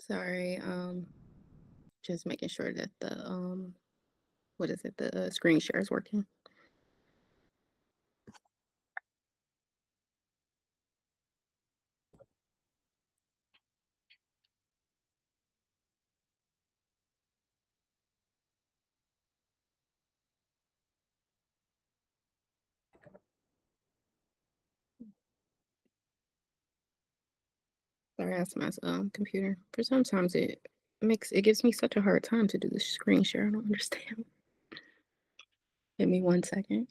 Sorry, just making sure that the what is it? The screen share is working. Sorry, that's my computer. For sometimes it gives me such a hard time to do the screen share. I don't understand. Give me 1 second.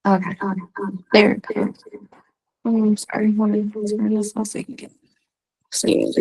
Okay, there it goes. I'm sorry, let me turn this off so you can get see.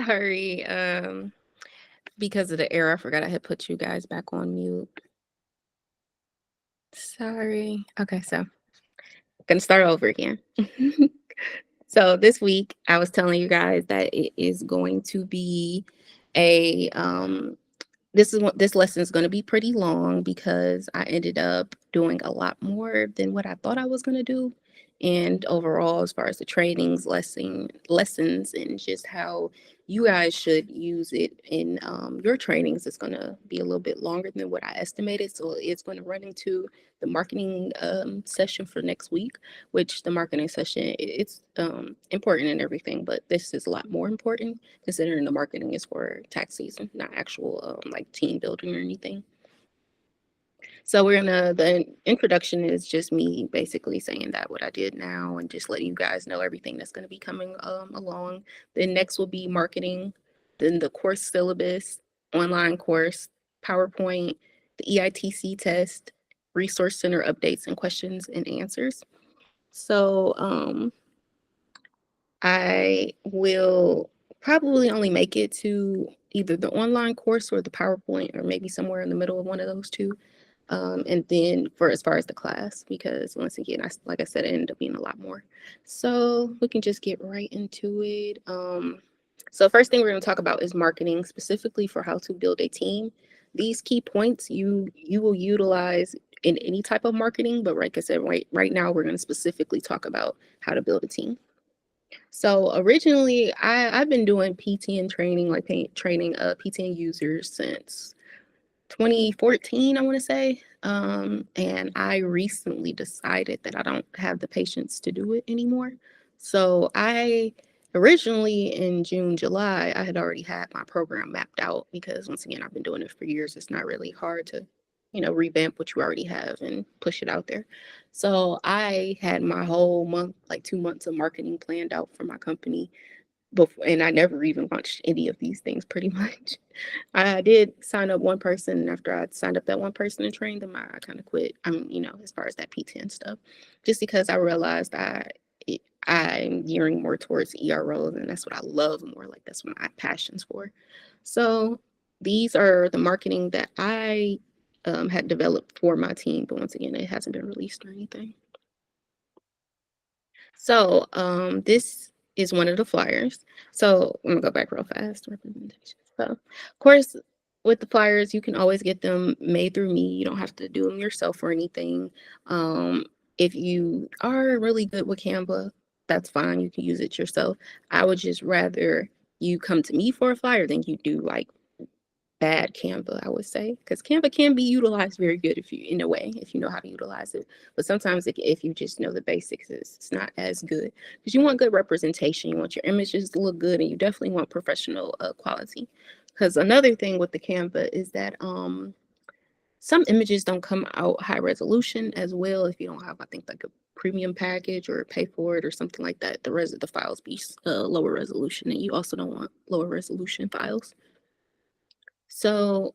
Sorry. Because of the error, I forgot I had put you guys back on mute. Sorry. Okay, so gonna start over again. So this week I was telling you guys that it is going to be a this lesson is going to be pretty long because I ended up doing a lot more than what I thought I was going to do. And overall, as far as the trainings, lessons, and just how you guys should use it in your trainings, it's going to be a little bit longer than what I estimated. So it's going to run into the marketing session for next week, which the marketing session, it's important and everything, but this is a lot more important considering the marketing is for tax season, not actual like team building or anything. So the introduction is just me basically saying that what I did now and just letting you guys know everything that's going to be coming along. Then next will be marketing, then the course syllabus, online course, PowerPoint, the EITC test, resource center updates and questions and answers. So I will probably only make it to either the online course or the PowerPoint, or maybe somewhere in the middle of one of those two. And then for as far as the class, because once again, like I said, it ended up being a lot more. So we can just get right into it. So first thing we're going to talk about is marketing, specifically for how to build a team. These key points you will utilize in any type of marketing, but like I said, right now we're going to specifically talk about how to build a team. So originally, I've been doing PTN training, like training PTN users since 2014, I want to say. And I recently decided that I don't have the patience to do it anymore. So I originally in June, July, I had already had my program mapped out because once again, I've been doing it for years. It's not really hard to, revamp what you already have and push it out there. So I had my whole month, like 2 months of marketing planned out for my company before, and I never even launched any of these things pretty much. I did sign up one person, and after I signed up that one person and trained them, I kind of quit. As far as that P10 stuff, just because I realized I'm gearing more towards EROs, and that's what I love more. Like that's what I have passions for. So these are the marketing that I had developed for my team, but once again, it hasn't been released or anything. So this is one of the flyers. So I'm gonna go back real fast. Representation. So of course, with the flyers, you can always get them made through me. You don't have to do them yourself or anything. If you are really good with Canva, that's fine. You can use it yourself. I would just rather you come to me for a flyer than you do like bad Canva, I would say, because Canva can be utilized very good if you, in a way, if you know how to utilize it. But sometimes if you just know the basics, it's not as good because you want good representation. You want your images to look good, and you definitely want professional quality. Because another thing with the Canva is that some images don't come out high resolution as well if you don't have, I think, like a premium package or pay for it or something like that. The files be lower resolution, and you also don't want lower resolution files. So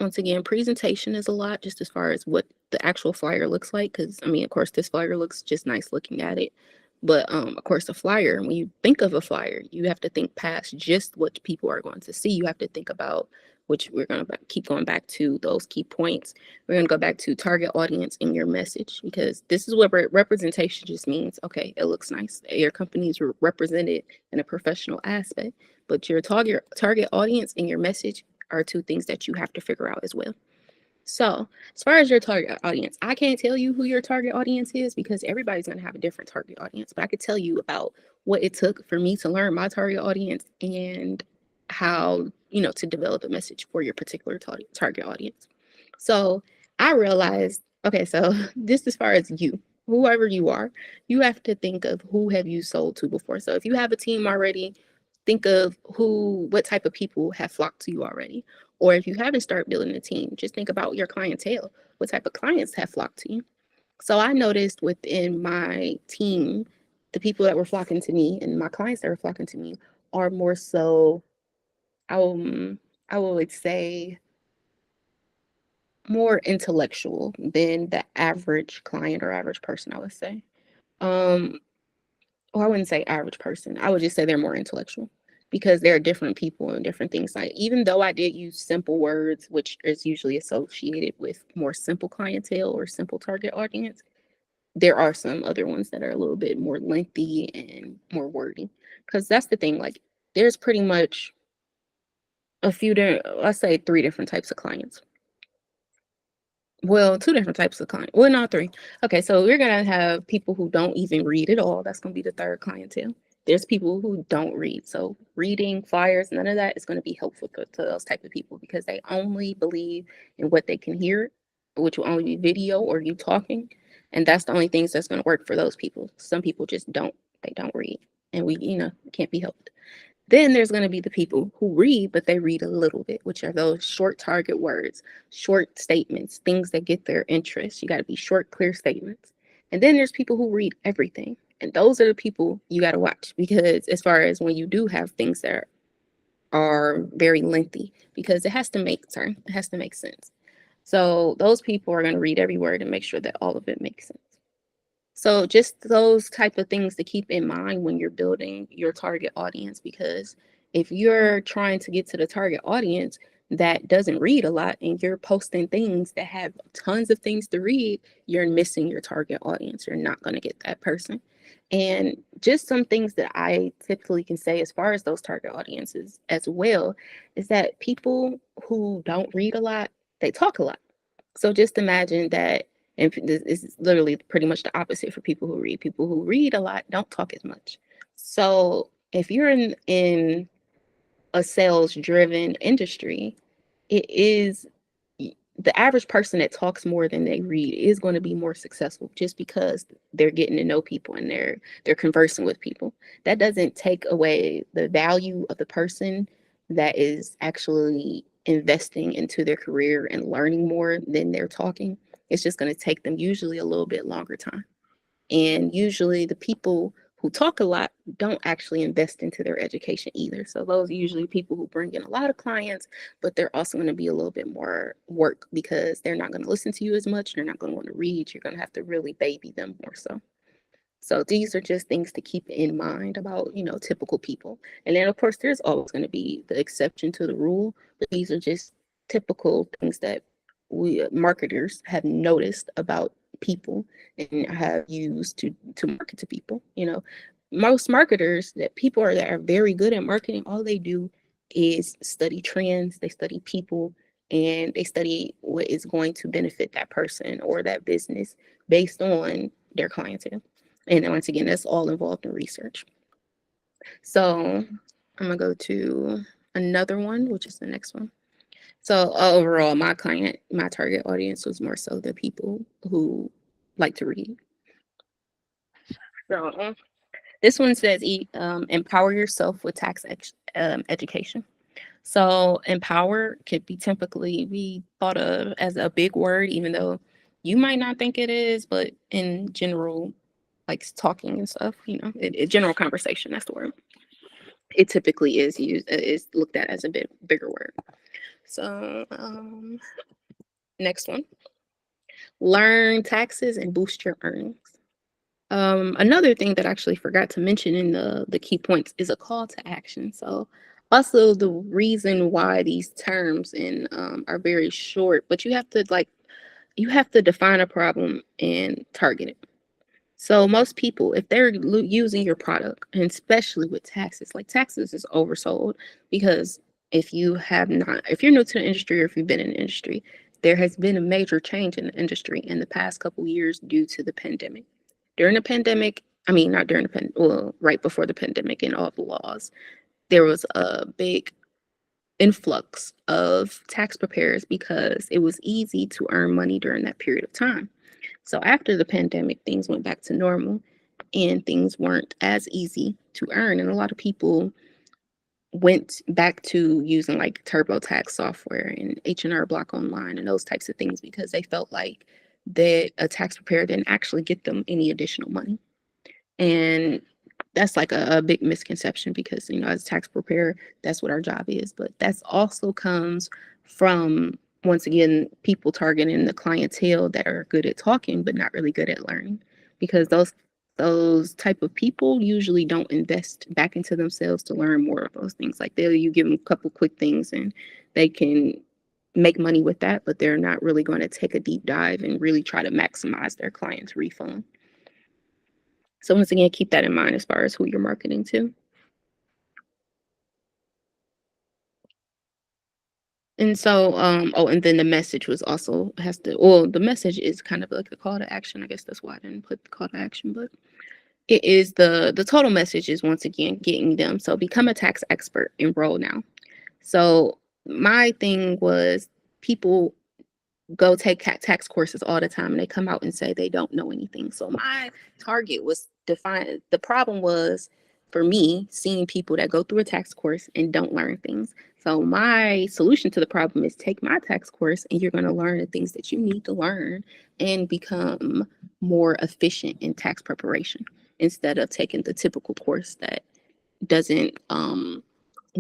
once again, presentation is a lot just as far as what the actual flyer looks like. Because, I mean, of course, this flyer looks just nice looking at it. But, of course, the flyer, when you think of a flyer, you have to think past just what people are going to see. You have to think about, which we're going to keep going back to those key points. We're going to go back to target audience in your message, because this is what representation just means. Okay, it looks nice. Your company is represented in a professional aspect, but your target audience and your message are two things that you have to figure out as well. So, as far as your target audience, I can't tell you who your target audience is because everybody's going to have a different target audience, but I could tell you about what it took for me to learn my target audience and how, to develop a message for your particular target audience. So, I realized, okay, so this as far as you, whoever you are, you have to think of who have you sold to before. So, if you have a team already, think of what type of people have flocked to you already. Or if you haven't started building a team, just think about your clientele. What type of clients have flocked to you? So I noticed within my team, the people that were flocking to me and my clients that were flocking to me are more so, I would say, more intellectual than the average client or average person, I would say. Or I wouldn't say average person. I would just say they're more intellectual because there are different people and different things. Like, even though I did use simple words, which is usually associated with more simple clientele or simple target audience, there are some other ones that are a little bit more lengthy and more wordy. Because that's the thing, like, there's pretty much let's say 3 different types of clients. Well, 2 different types of clients. Well, not 3. Okay, so we're gonna have people who don't even read at all. That's gonna be the third clientele. There's people who don't read. So reading, flyers, none of that is gonna be helpful to those type of people because they only believe in what they can hear, which will only be video or you talking. And that's the only things that's gonna work for those people. Some people just they don't read. And can't be helped. Then there's going to be the people who read, but they read a little bit, which are those short target words, short statements, things that get their interest. You got to be short, clear statements. And then there's people who read everything. And those are the people you got to watch because as far as when you do have things that are very lengthy, because it has to make sense. So those people are going to read every word and make sure that all of it makes sense. So just those type of things to keep in mind when you're building your target audience, because if you're trying to get to the target audience that doesn't read a lot and you're posting things that have tons of things to read, you're missing your target audience. You're not going to get that person. And just some things that I typically can say as far as those target audiences as well is that people who don't read a lot, they talk a lot. So just imagine that, and this is literally pretty much the opposite for people who read. People who read a lot don't talk as much. So if you're in a sales driven industry, it is the average person that talks more than they read is going to be more successful just because they're getting to know people and they're conversing with people. That doesn't take away the value of the person that is actually investing into their career and learning more than they're talking. It's just going to take them usually a little bit longer time. And usually the people who talk a lot don't actually invest into their education either. So those are usually people who bring in a lot of clients, but they're also going to be a little bit more work because they're not going to listen to you as much. They're not going to want to read. You're going to have to really baby them more so. So these are just things to keep in mind about, typical people. And then of course, there's always going to be the exception to the rule, but these are just typical things that we marketers have noticed about people and have used to market to people. Most marketers that are very good at marketing, all they do is study trends, they study people, and they study what is going to benefit that person or that business based on their clientele. And then once again, that's all involved in research. So I'm gonna go to another one, which is the next one. So overall, my target audience was more so the people who like to read. So this one says, empower yourself with tax education. So empower could be typically be thought of as a big word, even though you might not think it is, but in general, like talking and stuff, general conversation, that's the word. It typically is looked at as a bit bigger word. So next one, learn taxes and boost your earnings. Another thing that I actually forgot to mention in the key points is a call to action. So also the reason why these terms are very short, but you have to define a problem and target it. So most people, if they're using your product, and especially with taxes, like taxes is oversold because if you're new to the industry or if you've been in the industry, there has been a major change in the industry in the past couple of years due to the pandemic. During the pandemic, I mean, not during the right before the pandemic and all the laws, there was a big influx of tax preparers because it was easy to earn money during that period of time. So after the pandemic, things went back to normal and things weren't as easy to earn. And a lot of people went back to using like TurboTax software and H&R Block Online and those types of things because they felt like that a tax preparer didn't actually get them any additional money. And that's like a big misconception because, as a tax preparer, that's what our job is. But that's also comes from, once again, people targeting the clientele that are good at talking, but not really good at learning, because those those type of people usually don't invest back into themselves to learn more of those things. Like you give them a couple quick things and they can make money with that, but they're not really going to take a deep dive and really try to maximize their client's refund. So once again, keep that in mind as far as who you're marketing to. And so, and then the message was also has to, well, the message is kind of like a call to action. I guess that's why I didn't put the call to action, but it is the total message is once again getting them. So become a tax expert, enroll now. So my thing was people go take tax courses all the time and they come out and say they don't know anything. So my target was defined. The problem was for me seeing people that go through a tax course and don't learn things. So my solution to the problem is take my tax course and you're going to learn the things that you need to learn and become more efficient in tax preparation instead of taking the typical course that doesn't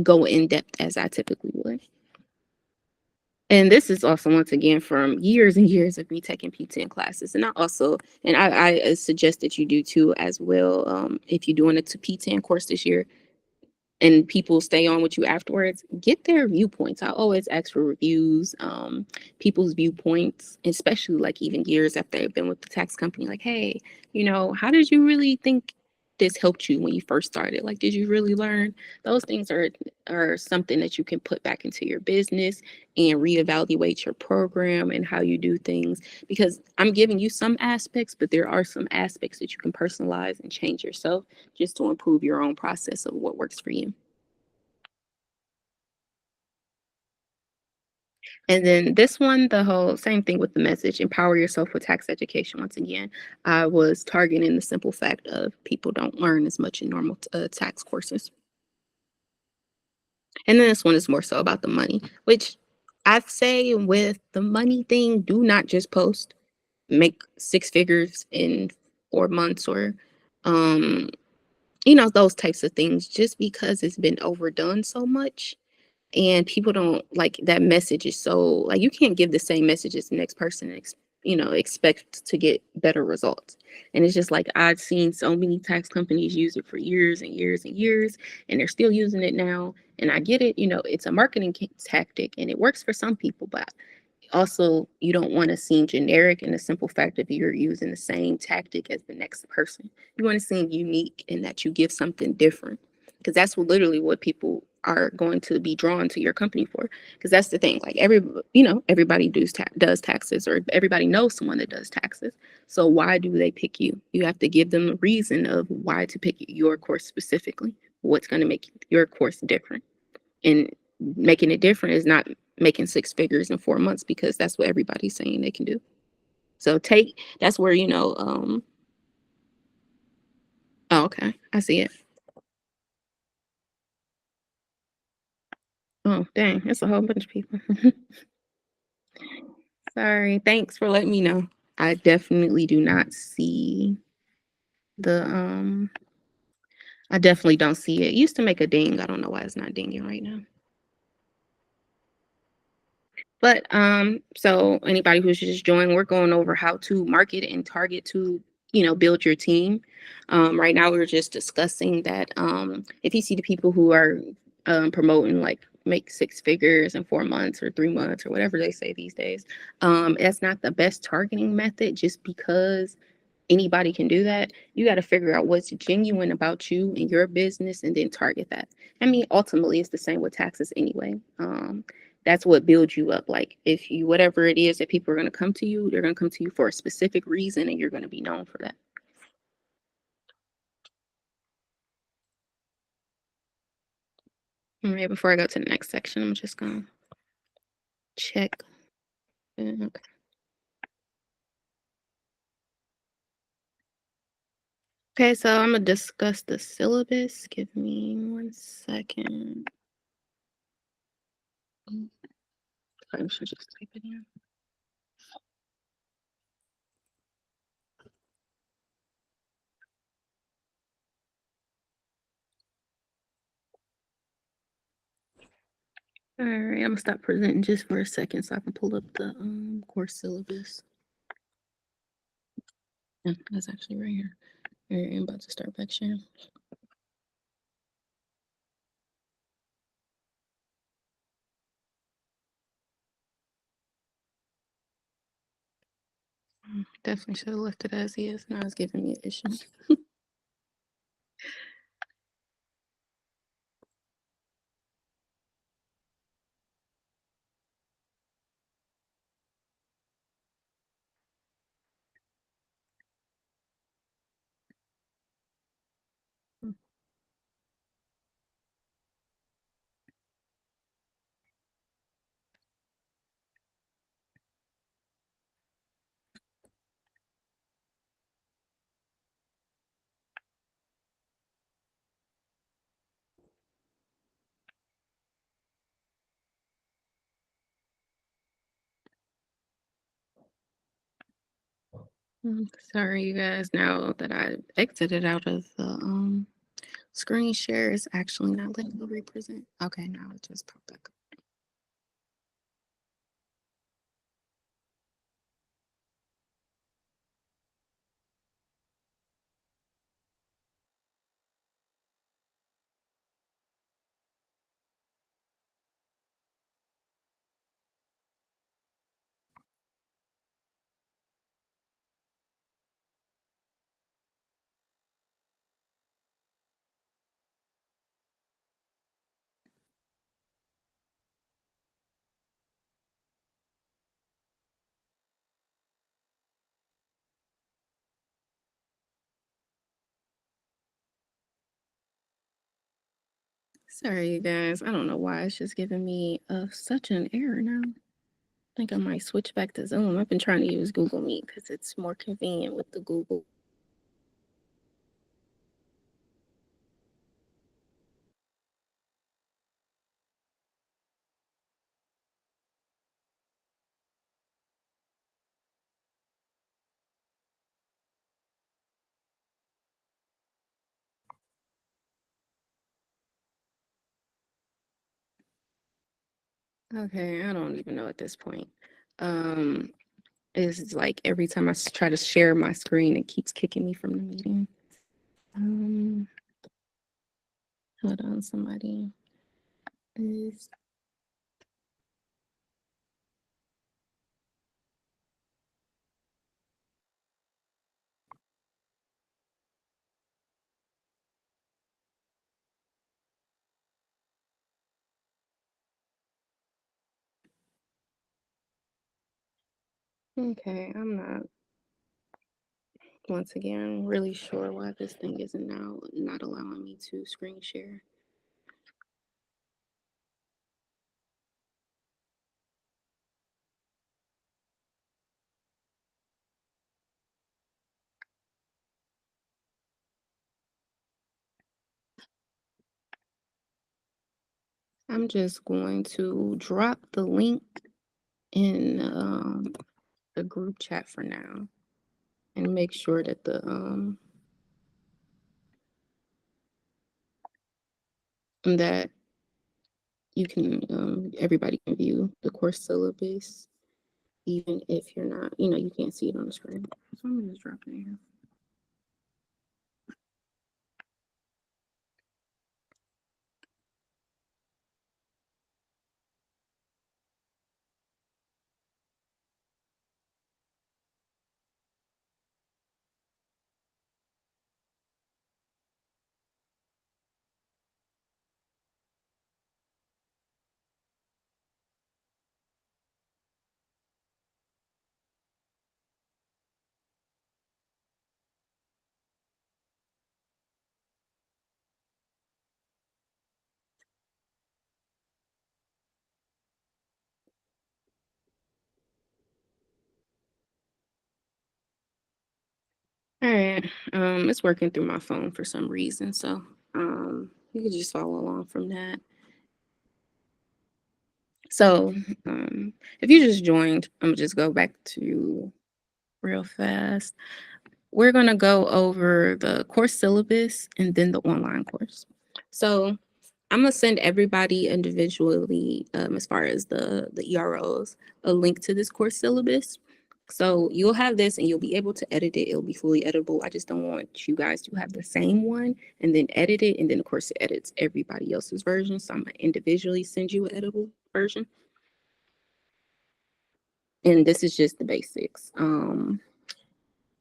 go in depth as I typically would. And this is also once again from years and years of me taking P10 classes. And I suggest that you do too as well. If you're doing a P10 course this year, and people stay on with you afterwards, get their viewpoints. I always ask for reviews, people's viewpoints, especially like even years after they've been with the tax company. Like, hey, how did you really think this helped you when you first started? Like, did you really learn? Those things are something that you can put back into your business and reevaluate your program and how you do things. Because I'm giving you some aspects, but there are some aspects that you can personalize and change yourself just to improve your own process of what works for you. And then this one, the whole same thing with the message, empower yourself with tax education. Once again, I was targeting the simple fact of people don't learn as much in normal tax courses. And then this one is more so about the money, which I'd say with the money thing, do not just post, make six figures in 4 months or, um, those types of things just because it's been overdone so much and people don't like that message is so like you can't give the same message as the next person and expect to get better results. And it's just like I've seen so many tax companies use it for years and years and years and they're still using it now. And I get it, it's a marketing tactic and it works for some people, but also you don't want to seem generic in the simple fact that you're using the same tactic as the next person. You want to seem unique in that you give something different because that's literally what people are going to be drawn to your company for. Because that's the thing, like everybody does taxes or everybody knows someone that does taxes. So why do they pick you? You have to give them a reason of why to pick your course specifically. What's going to make your course different? And making it different is not making six figures in 4 months because that's what everybody's saying they can do. So that's where, oh, okay, I see it. Oh, dang, that's a whole bunch of people. Sorry, thanks for letting me know. I definitely do not see the, I definitely don't see it. It used to make a ding. I don't know why it's not dinging right now. But so anybody who's just joined, we're going over how to market and target to, build your team. Right now we're just discussing that if you see the people who are promoting like make six figures in 4 months or 3 months or whatever they say these days, that's not the best targeting method just because anybody can do that. You got to figure out what's genuine about you and your business and then target that. I mean, ultimately, it's the same with taxes anyway. That's what builds you up. Like if you, whatever it is that people are going to come to you, they're going to come to you for a specific reason and you're going to be known for that. All right, before I go to the next section, I'm just going to check. Okay. Okay, so I'm going to discuss the syllabus. Give me 1 second. I should just type it in. All right, I'm gonna stop presenting just for a second so I can pull up the course syllabus. Yeah, that's actually right here. Alright, I'm about to start back sharing. Definitely should have left it as is. Now it's giving me an issue. Sorry, you guys. Now that I exited out of the screen share, it's actually not letting me represent. Okay, now it just popped back up. Sorry, you guys. I don't know why it's just giving me such an error now. I think I might switch back to Zoom. I've been trying to use Google Meet because it's more convenient with the Google. Okay, I don't even know at this point. Um, it's like every time I try to share my screen, it keeps kicking me from the meeting. Um, Hold on, somebody is okay. I'm not once again really sure why this thing isn't now not allowing me to screen share. I'm just going to drop the link in the group chat for now and make sure that the that you can everybody can view the course syllabus even if you're not, you can't see it on the screen. So I'm gonna just drop it in here. All right. It's working through my phone for some reason, so you can just follow along from that. So, if you just joined, I'm gonna just go back to real fast. We're gonna go over the course syllabus and then the online course. So, I'm gonna send everybody individually, as far as the EROs, a link to this course syllabus. So you'll have this and you'll be able to edit it. It'll be fully editable. I just don't want you guys to have the same one and then edit it. And then, of course, it edits everybody else's version. So I'm going to individually send you an editable version. And this is just the basics.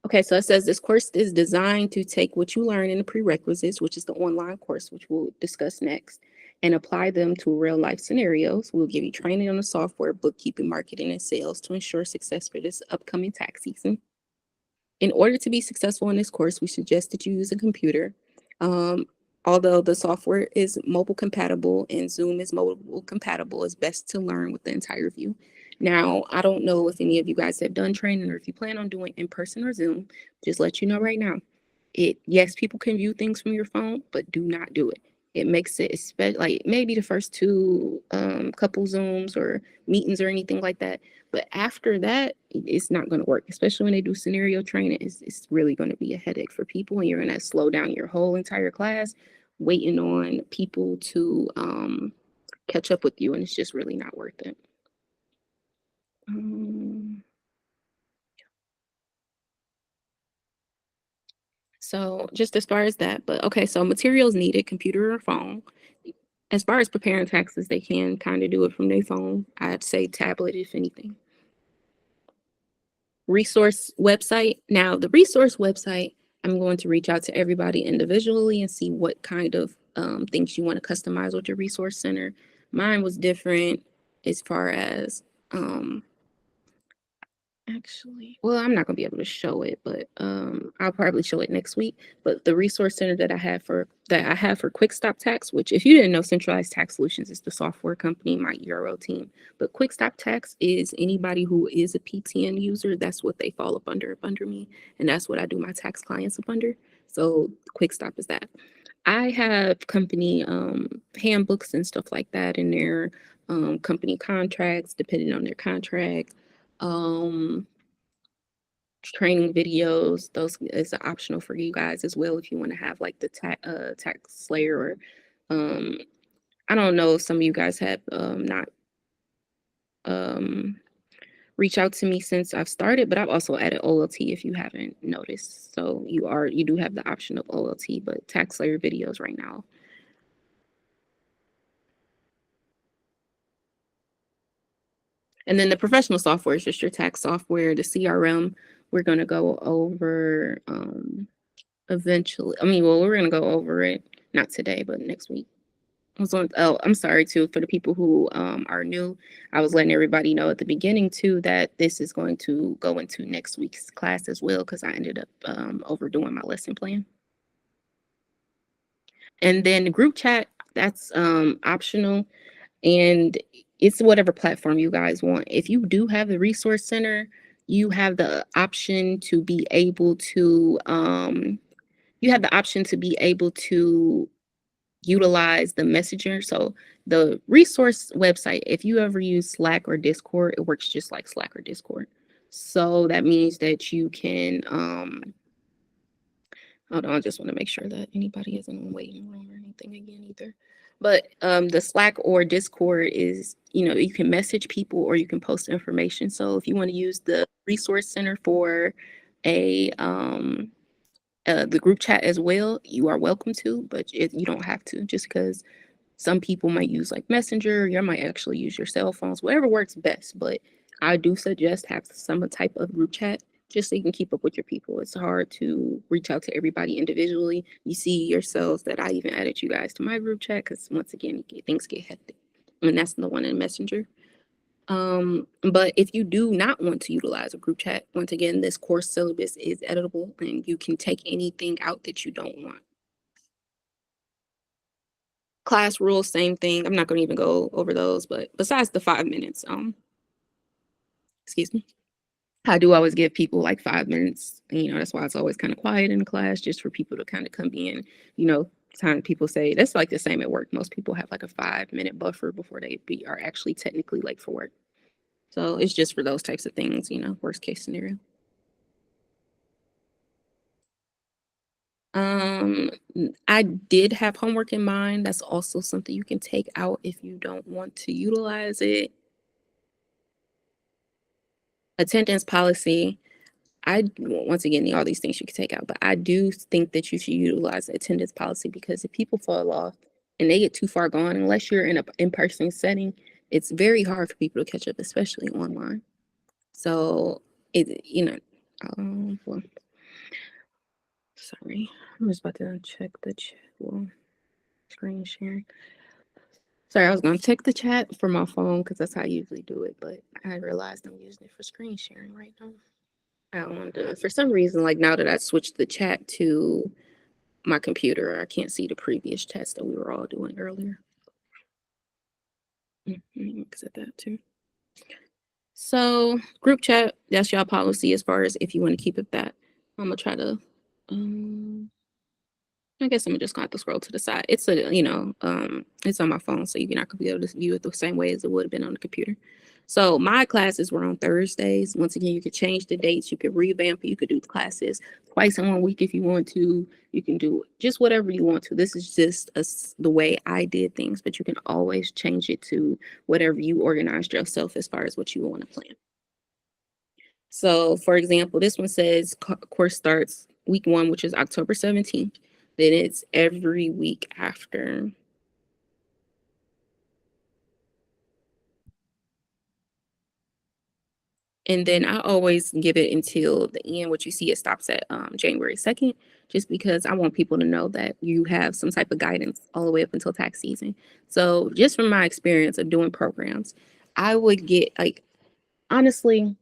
Okay, so it says this course is designed to take what you learn in the prerequisites, which is the online course, which we'll discuss next, and apply them to real life scenarios. We'll give you training on the software, bookkeeping, marketing, and sales to ensure success for this upcoming tax season. In order to be successful in this course, we suggest that you use a computer. Um, Although the software is mobile compatible and Zoom is mobile compatible, it's best to learn with the entire view. Now, I don't know if any of you guys have done training or if you plan on doing in person or Zoom. Just let you know right now. Yes, people can view things from your phone, but do not do it. It makes it, especially like maybe the first two couple Zooms or meetings or anything like that. But after that, it's not going to work, especially when they do scenario training. It's really going to be a headache for people, and you're going to slow down your whole entire class waiting on people to catch up with you, and it's just really not worth it. So just as far as that, but okay, so materials needed, computer or phone. As far as preparing taxes, they can kind of do it from their phone. I'd say tablet, if anything. Resource website. Now, the resource website, I'm going to reach out to everybody individually and see what kind of things you want to customize with your resource center. Mine was different as far as actually, well, I'm not gonna be able to show it, but I'll probably show it next week. But the resource center that I have for Quick Stop Tax, which if you didn't know, Centralized Tax Solutions is the software company, my ERO team. But Quick Stop Tax is anybody who is a PTN user. That's what they fall up under me, and that's what I do my tax clients up under. So Quick Stop is that. I have company handbooks and stuff like that in their company contracts, depending on their contract. Um, Training videos, those is optional for you guys as well if you want to have like the tax slayer or um I don't know if some of you guys have not um reach out to me since I've started, but I've also added OLT if you haven't noticed. So you do have the option of OLT, but tax slayer videos right now. And then the professional software is just your tax software, the CRM. We're going to go over eventually. I mean, well, we're going to go over it not today, but next week. Oh, I'm sorry too for the people who are new. I was letting everybody know at the beginning too that this is going to go into next week's class as well because I ended up overdoing my lesson plan. And then the group chat, that's optional. And it's whatever platform you guys want. If you do have the resource center, you have the option to be able to utilize the messenger. So the resource website, if you ever use Slack or Discord, it works just like Slack or Discord. So that means that you can hold on, I just want to make sure that anybody isn't in waiting room or anything again either. But the Slack or Discord is, you can message people or you can post information. So if you want to use the resource center for the group chat as well, you are welcome to, but you don't have to, just because some people might use like Messenger, you might actually use your cell phones, whatever works best. But I do suggest have some type of group chat just so you can keep up with your people. It's hard to reach out to everybody individually. You see yourselves that I even added you guys to my group chat because once again, things get hectic. And that's the one in Messenger. But if you do not want to utilize a group chat, once again, this course syllabus is editable and you can take anything out that you don't want. Class rules, same thing. I'm not going to even go over those, but besides the 5 minutes, excuse me, I do always give people like 5 minutes. That's why it's always kind of quiet in class, just for people to kind of come in. Time people say that's like the same at work. Most people have like a 5 minute buffer before are actually technically late for work. So it's just for those types of things, worst case scenario. Um, I did have homework in mind. That's also something you can take out if you don't want to utilize it. Attendance policy, once again, all these things you can take out, but I do think that you should utilize the attendance policy, because if people fall off and they get too far gone, unless you're in an in-person setting, it's very hard for people to catch up, especially online. So well, sorry, I'm just about to check the chat. Well, screen sharing. Sorry, I was gonna check the chat for my phone because that's how I usually do it, but I realized I'm using it for screen sharing right now. I don't want to. For some reason, like now that I switched the chat to my computer, I can't see the previous chats that we were all doing earlier. Exit that too. So group chat, that's y'all policy as far as if you want to keep it that. I'm gonna try to I guess I'm just gonna have to scroll to the side. It's it's on my phone, so you're not gonna be able to view it the same way as it would have been on the computer. So my classes were on Thursdays. Once again, you could change the dates, you could revamp it, you could do the classes twice in 1 week if you want to. You can do just whatever you want to. This is just the way I did things, but you can always change it to whatever you organized yourself as far as what you want to plan. So, for example, this one says course starts week 1, which is October 17th. Then it's every week after. And then I always give it until the end. What you see, it stops at January 2nd, just because I want people to know that you have some type of guidance all the way up until tax season. So just from my experience of doing programs, I would get honestly,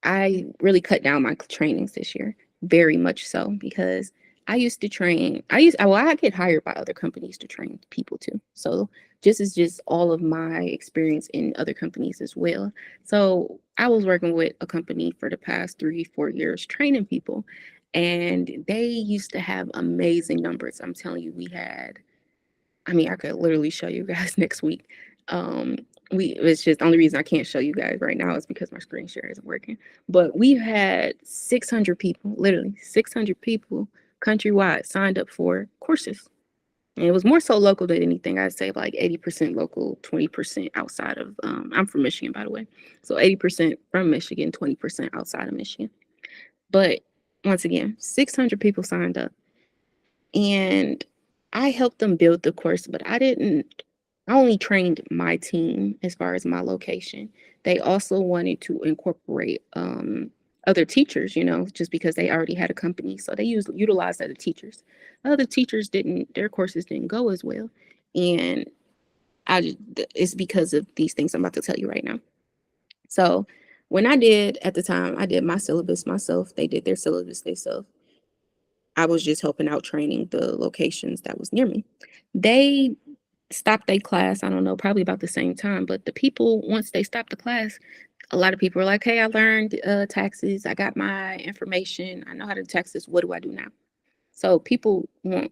I really cut down my trainings this year, very much so, because I used to train. I get hired by other companies to train people too. So just all of my experience in other companies as well. So I was working with a company for the past 3-4 years training people, and they used to have amazing numbers. I'm telling you, I could literally show you guys next week. Um, it's just the only reason I can't show you guys right now is because my screen share isn't working. But we've had 600 people, literally 600 people countrywide signed up for courses. And it was more so local than anything. I'd say like 80% local, 20% outside of, I'm from Michigan, by the way. So 80% from Michigan, 20% outside of Michigan. But once again, 600 people signed up. And I helped them build the course, but I only trained my team as far as my location. They also wanted to incorporate other teachers, just because they already had a company. So they utilized other teachers. Other teachers their courses didn't go as well. And it's because of these things I'm about to tell you right now. So at the time, I did my syllabus myself. They did their syllabus themselves. I was just helping out training the locations that was near me. They stopped their class, I don't know, probably about the same time. But the people, once they stopped the class, a lot of people were like, hey, I learned taxes. I got my information. I know how to do taxes. What do I do now? So people want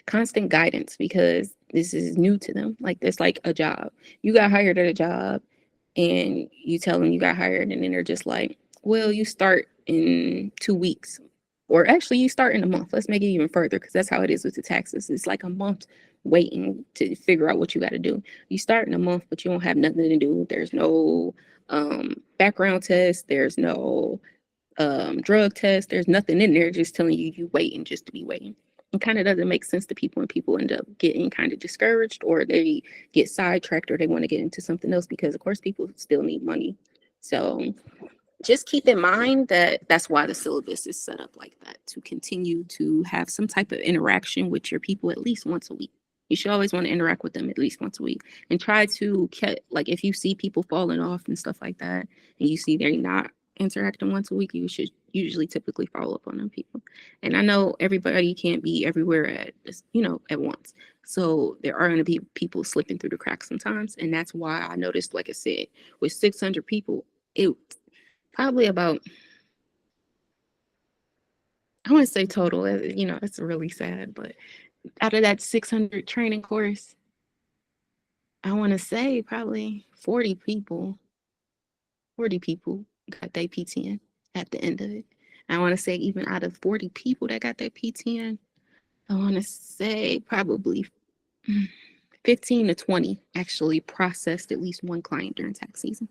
constant guidance because this is new to them. Like it's like a job. You got hired at a job and you tell them you got hired, and then they're just like, well, you start in 2 weeks, or actually you start in a month. Let's make it even further, because that's how it is with the taxes. It's like a month waiting to figure out what you got to do. You start in a month, but you don't have nothing to do. There's no background test. There's no drug test. There's nothing in there just telling you waiting just to be waiting. It kind of doesn't make sense to people, and people end up getting kind of discouraged, or they get sidetracked, or they want to get into something else, because of course people still need money. So just keep in mind that that's why the syllabus is set up like that, to continue to have some type of interaction with your people at least once a week. You should always want to interact with them at least once a week, and try to if you see people falling off and stuff like that, and you see they're not interacting once a week, you should usually typically follow up on them people. And I know everybody can't be everywhere at once. So there are going to be people slipping through the cracks sometimes. And that's why I noticed, like I said, with 600 people, it probably about, I want to say total, it's really sad, but out of that 600 training course, I want to say probably 40 people got their PTN at the end of it. I want to say even out of 40 people that got their PTN, I want to say probably 15 to 20 actually processed at least one client during tax season.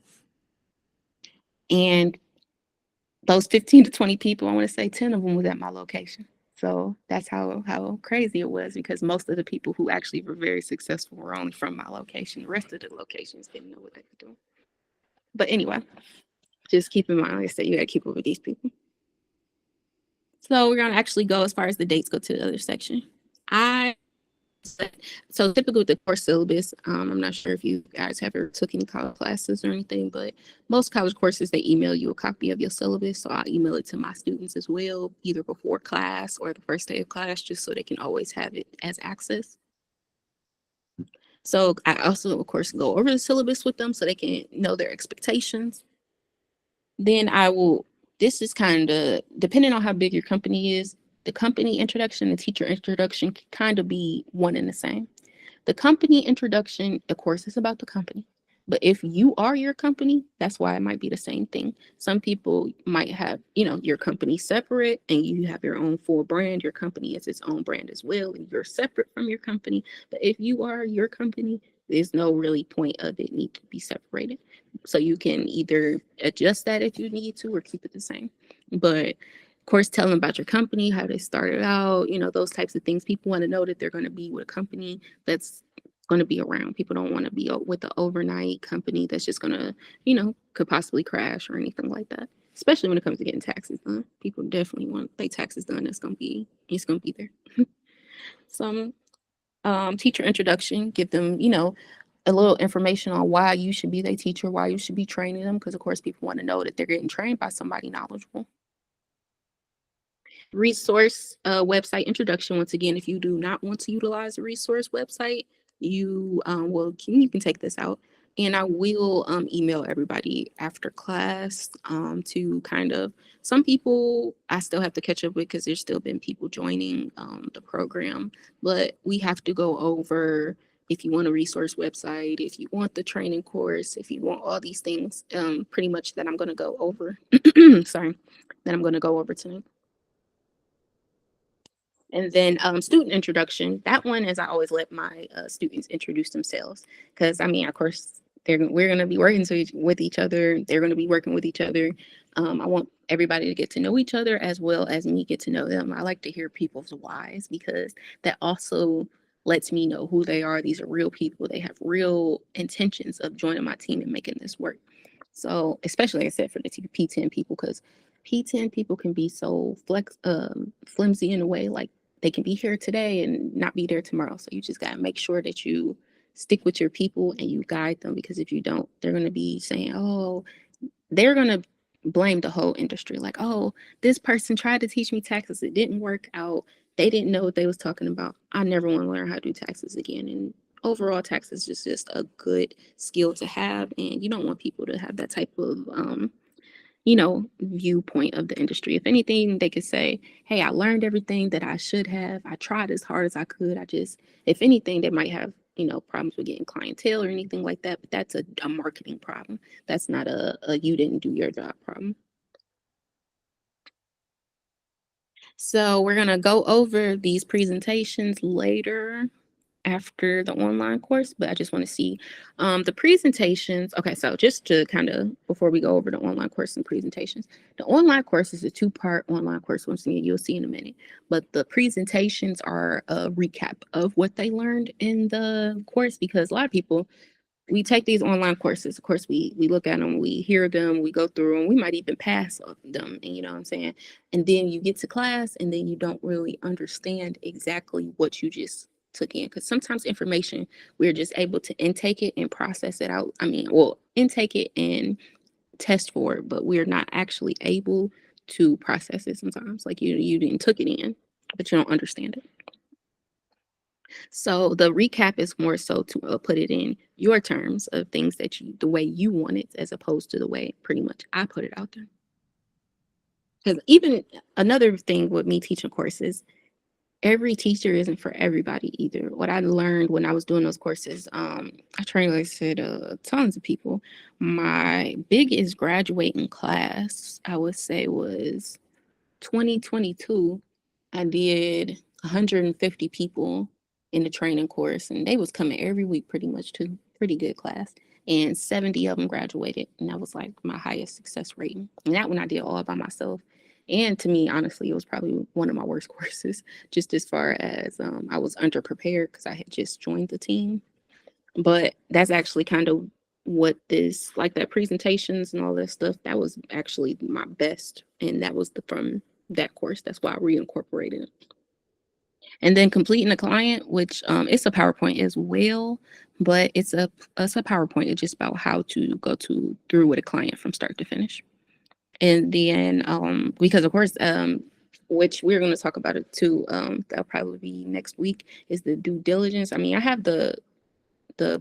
And those 15 to 20 people, I want to say 10 of them was at my location. So that's how crazy it was, because most of the people who actually were very successful were only from my location. The rest of the locations didn't know what they were doing. But anyway, just keep in mind, like I said, you got to keep up with these people. So we're going to actually go as far as the dates go to the other section. So typically with the course syllabus, I'm not sure if you guys have ever took any college classes or anything, but most college courses, they email you a copy of your syllabus. So I'll email it to my students as well, either before class or the first day of class, just so they can always have it as access. So I also, of course, go over the syllabus with them so they can know their expectations. Then this is kind of, depending on how big your company is, the company introduction and teacher introduction can kind of be one and the same. The company introduction, of course, is about the company. But if you are your company, that's why it might be the same thing. Some people might have, your company separate and you have your own full brand. Your company is its own brand as well, and you're separate from your company. But if you are your company, there's no really point of it need to be separated. So you can either adjust that if you need to or keep it the same. But of course, tell them about your company, how they started out, those types of things. People want to know that they're going to be with a company that's going to be around. People don't want to be with the overnight company that's just going to, could possibly crash or anything like that. Especially when it comes to getting taxes done. People definitely want their taxes done. It's going to be there. Some teacher introduction, give them, a little information on why you should be their teacher, why you should be training them. Because, of course, people want to know that they're getting trained by somebody knowledgeable. Resource website introduction. Once again, if you do not want to utilize a resource website, you can take this out, and I will email everybody after class to kind of, some people I still have to catch up with because there's still been people joining the program, but we have to go over, if you want a resource website, if you want the training course, if you want all these things, pretty much that I'm going to go over. Sorry, that I'm going to go over tonight. And then student introduction, that one is, I always let my students introduce themselves, because of course, we're going to be working with each other. They're going to be working with each other. I want everybody to get to know each other as well as me get to know them. I like to hear people's whys, because that also lets me know who they are. These are real people. They have real intentions of joining my team and making this work. So especially, like I said, for the P10 people, because P10 people can be so flimsy in a way, like they can be here today and not be there tomorrow. So you just got to make sure that you stick with your people and you guide them, because if you don't, they're going to be saying, oh, they're going to blame the whole industry. Like, oh, this person tried to teach me taxes. It didn't work out. They didn't know what they was talking about. I never want to learn how to do taxes again. And overall, taxes is just a good skill to have. And you don't want people to have that type of viewpoint of the industry. If anything, they could say, hey, I learned everything that I should have. I tried as hard as I could. If anything, they might have, problems with getting clientele or anything like that. But that's a marketing problem. That's not a you didn't do your job problem. So we're going to go over these presentations later after the online course, but I just want to see the presentations. Okay, so just to kind of, before we go over the online course and presentations, the online course is a 2-part online course. Once again, you'll see in a minute, but the presentations are a recap of what they learned in the course, because a lot of people, we take these online courses. Of course, we look at them, we hear them, we go through them, we might even pass them, and you know what I'm saying? And then you get to class and then you don't really understand exactly what you just took in, because sometimes information, we're just able to intake it and process it out. Intake it and test for it, but we're not actually able to process it sometimes. Like you didn't took it in, but you don't understand it. So the recap is more so to put it in your terms of things that the way you want it, as opposed to the way pretty much I put it out there. Because even another thing with me teaching courses, every teacher isn't for everybody either. What I learned when I was doing those courses, I trained, like I said, tons of people. My biggest graduating class, I would say, was 2022. I did 150 people in the training course, and they was coming every week pretty much, to pretty good class. and 70 of them graduated. And that was like my highest success rating. And that one I did all by myself. And to me, honestly, it was probably one of my worst courses, just as far as I was underprepared because I had just joined the team. But that's actually kind of what this, like that presentations and all that stuff, that was actually my best. And that was from that course. That's why I reincorporated it. And then completing a client, which it's a PowerPoint as well, but it's a PowerPoint. It's just about how to go through with a client from start to finish. And then because of course which we're going to talk about it too, that'll probably be next week, is the due diligence. I mean, I have the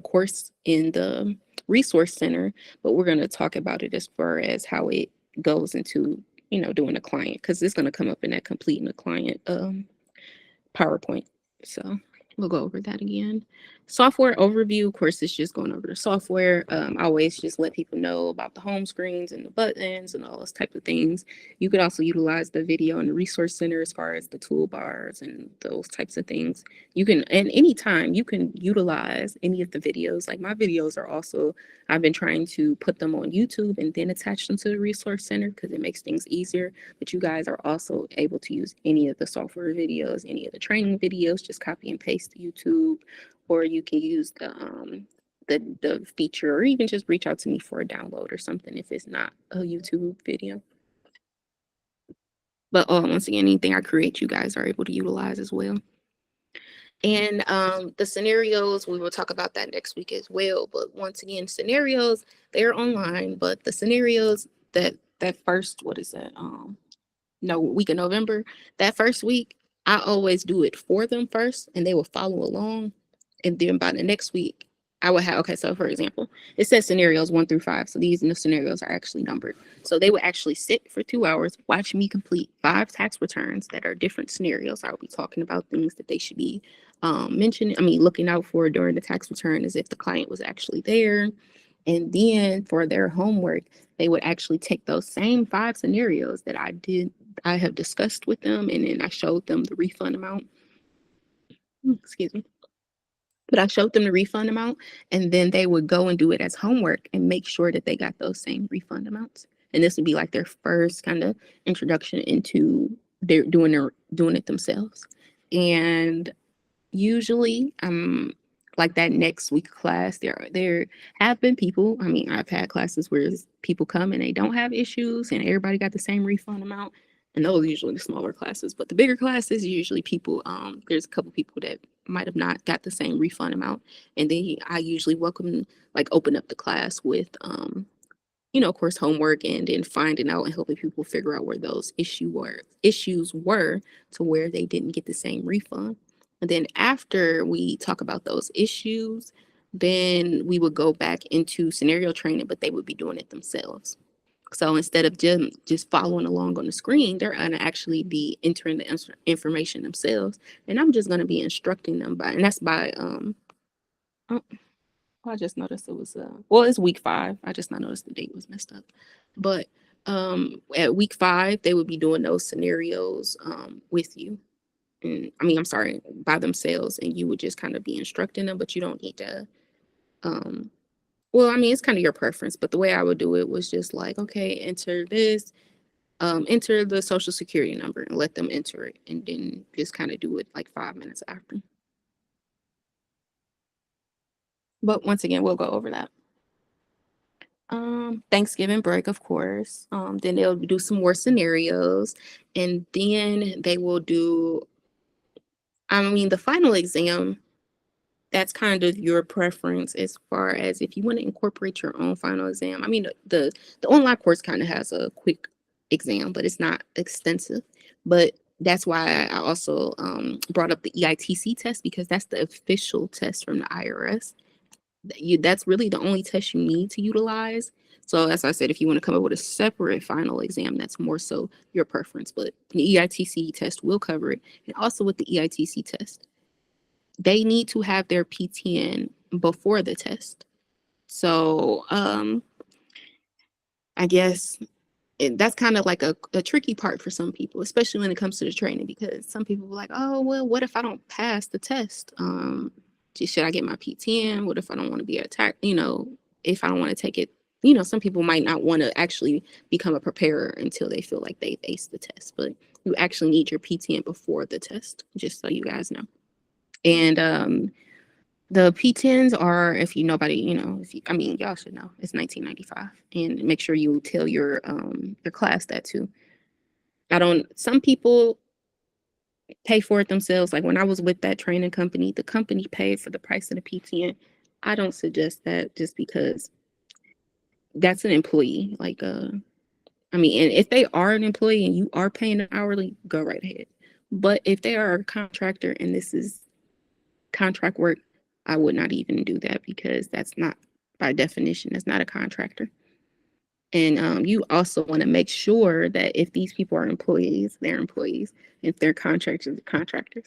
course in the resource center, but we're going to talk about it as far as how it goes into, doing a client, because it's going to come up in that completing a client PowerPoint. So we'll go over that again. Software overview, of course, it's just going over the software. I always just let people know about the home screens and the buttons and all those type of things. You could also utilize the video in the resource center as far as the toolbars and those types of things. You can, and anytime you can utilize any of the videos. Like my videos are also, I've been trying to put them on YouTube and then attach them to the resource center because it makes things easier. But you guys are also able to use any of the software videos, any of the training videos, just copy and paste to YouTube, or you can use the feature, or even just reach out to me for a download or something if it's not a YouTube video. But once again, anything I create, you guys are able to utilize as well. And the scenarios, we will talk about that next week as well. But once again, scenarios, they're online, but the scenarios that first, what is that? Week of November, that first week, I always do it for them first and they will follow along. And then by the next week, I would have, okay, so for example, it says scenarios 1 through 5. So these scenarios are actually numbered. So they would actually sit for 2 hours, watch me complete 5 tax returns that are different scenarios. I will be talking about things that they should be looking out for during the tax return, as if the client was actually there. And then for their homework, they would actually take those same 5 scenarios that I have discussed with them, and then I showed them the refund amount. Excuse me. But I showed them the refund amount, and then they would go and do it as homework and make sure that they got those same refund amounts. And this would be like their first kind of introduction into their doing it themselves. And usually like that next week class, there have been people, I've had classes where people come and they don't have issues and everybody got the same refund amount, and those are usually the smaller classes. But the bigger classes, usually people, there's a couple people that might have not got the same refund amount, and then I usually open up the class with of course, homework, and then finding out and helping people figure out where those issues were to where they didn't get the same refund. And then after we talk about those issues, then we would go back into scenario training, but they would be doing it themselves. So instead of just following along on the screen, they're going to actually be entering the information themselves. And I'm just going to be instructing them and that's by, oh, I just noticed it was, it's week 5. I just not noticed the date was messed up. But at week 5, they would be doing those scenarios with you. And I'm sorry, by themselves, and you would just kind of be instructing them, but you don't need to, it's kind of your preference, but the way I would do it was just like, okay, enter this, enter the social security number and let them enter it, and then just kind of do it like 5 minutes after. But once again, we'll go over that. Thanksgiving break, of course. Then they'll do some more scenarios, and then they will do, the final exam. That's kind of your preference as far as if you want to incorporate your own final exam. The online course kind of has a quick exam, but it's not extensive. But that's why I also brought up the EITC test, because that's the official test from the IRS. That's really the only test you need to utilize. So as I said, if you want to come up with a separate final exam, that's more so your preference. But the EITC test will cover it. And also with the EITC test, they need to have their PTN before the test. So I guess that's kind of like a tricky part for some people, especially when it comes to the training, because some people are like, oh, well, what if I don't pass the test? Should I get my PTN? What if I don't want to be attacked, if I want to take it, some people might not want to actually become a preparer until they feel like they've aced the test, but you actually need your PTN before the test, just so you guys know. And the P10s are, if nobody, y'all should know, it's 1995, and make sure you tell your class that too. Some people pay for it themselves. Like when I was with that training company, the company paid for the price of the PTN. I don't suggest that, just because that's an employee. And if they are an employee and you are paying them hourly, go right ahead. But if they are a contractor and this is contract work, I would not even do that, because that's not, by definition, that's not a contractor. And you also want to make sure that if these people are employees, they're employees. If they're contractors, they're contractors.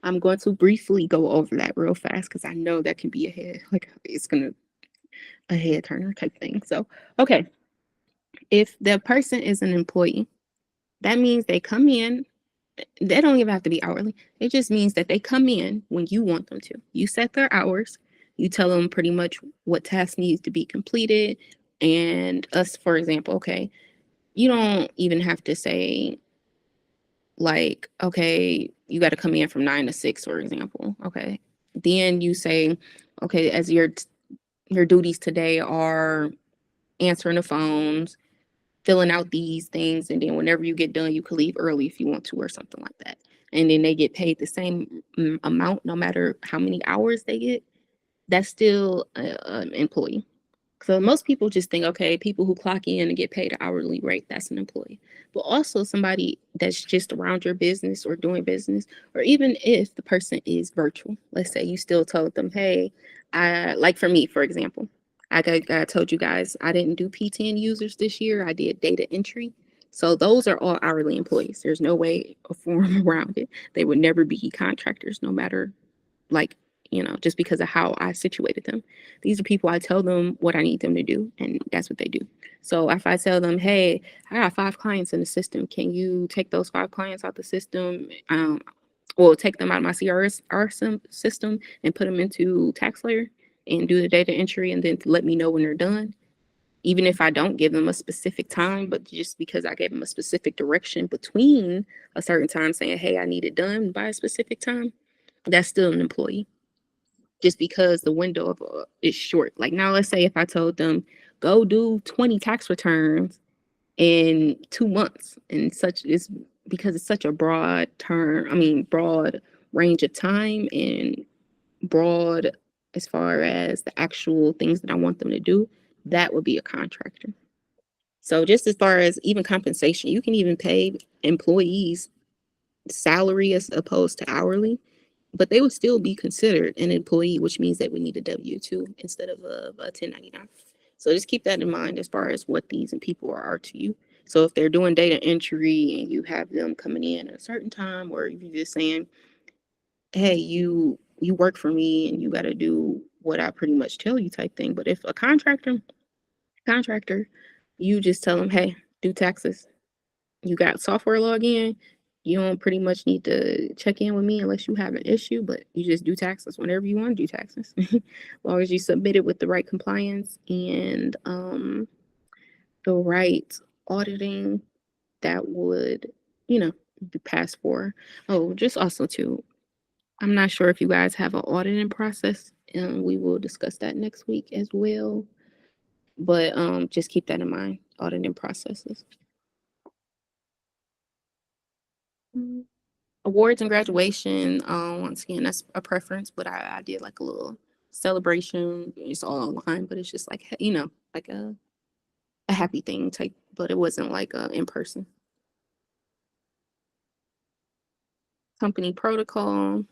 I'm going to briefly go over that real fast, because I know that can be a head turner type thing. So, okay, if the person is an employee, that means they come in. They don't even have to be hourly. It just means that they come in when you want them to. You set their hours. You tell them pretty much what task needs to be completed. And us, for example, okay, you don't even have to say, like, okay, you got to come in from 9 to 6, for example. Okay. Then you say, okay, as your duties today are answering the phones, filling out these things, and then whenever you get done, you can leave early if you want to, or something like that. And then they get paid the same amount, no matter how many hours they get. That's still an employee. So most people just think, okay, people who clock in and get paid an hourly rate, that's an employee. But also somebody that's just around your business or doing business, or even if the person is virtual. Let's say you still told them, hey, like for me, for example, I told you guys I didn't do P10 users this year. I did data entry. So those are all hourly employees. There's no way or form around it. They would never be contractors, no matter, like, just because of how I situated them. These are people, I tell them what I need them to do, and that's what they do. So if I tell them, hey, I got 5 clients in the system, can you take those 5 clients out the system? Take them out of my CRS system and put them into TaxSlayer and do the data entry, and then let me know when they're done. Even if I don't give them a specific time, but just because I gave them a specific direction between a certain time, saying, hey, I need it done by a specific time, that's still an employee, just because the window of is short. Like now, let's say if I told them, go do 20 tax returns in 2 months, and such is because it's such a broad range of time, and broad as far as the actual things that I want them to do, that would be a contractor. So just as far as even compensation, you can even pay employees salary as opposed to hourly, but they would still be considered an employee, which means that we need a W-2 instead of a 1099. So just keep that in mind as far as what these people are to you. So if they're doing data entry and you have them coming in at a certain time, or you're just saying, hey, you work for me and you got to do what I pretty much tell you type thing. But if a contractor, you just tell them, hey, do taxes. You got software login. You don't pretty much need to check in with me unless you have an issue, but you just do taxes whenever you want to do taxes. As long as you submit it with the right compliance and the right auditing, that would, be passed for. Oh, just also too, I'm not sure if you guys have an auditing process, and we will discuss that next week as well. But just keep that in mind, auditing processes. Awards and graduation, once again, that's a preference, but I did like a little celebration. It's all online, but it's just like, like a happy thing type, but it wasn't like in person. Company protocol.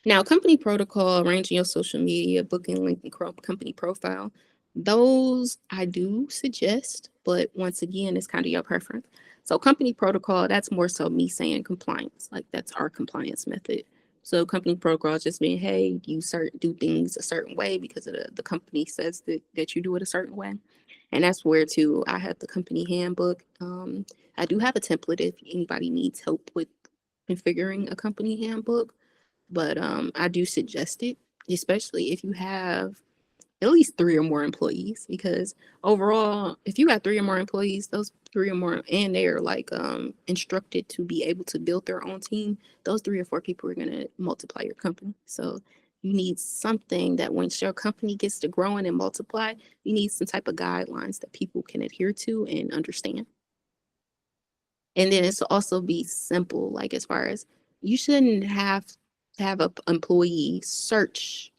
Now, company protocol, arranging your social media, booking link, and company profile, those I do suggest, but once again, it's kind of your preference. So company protocol, that's more so me saying compliance, like that's our compliance method. So company protocol is just being, hey, you do things a certain way because of the company says that you do it a certain way. And that's where too, I have the company handbook. I do have a template if anybody needs help with configuring a company handbook. But I do suggest it, especially if you have at least 3 or more employees, because overall, if you got 3 or more employees, those 3 or more, and they're like instructed to be able to build their own team, those 3 or 4 people are going to multiply your company. So you need something that once your company gets to growing and multiply, you need some type of guidelines that people can adhere to and understand. And then it's also be simple, like as far as you shouldn't have to have a employee search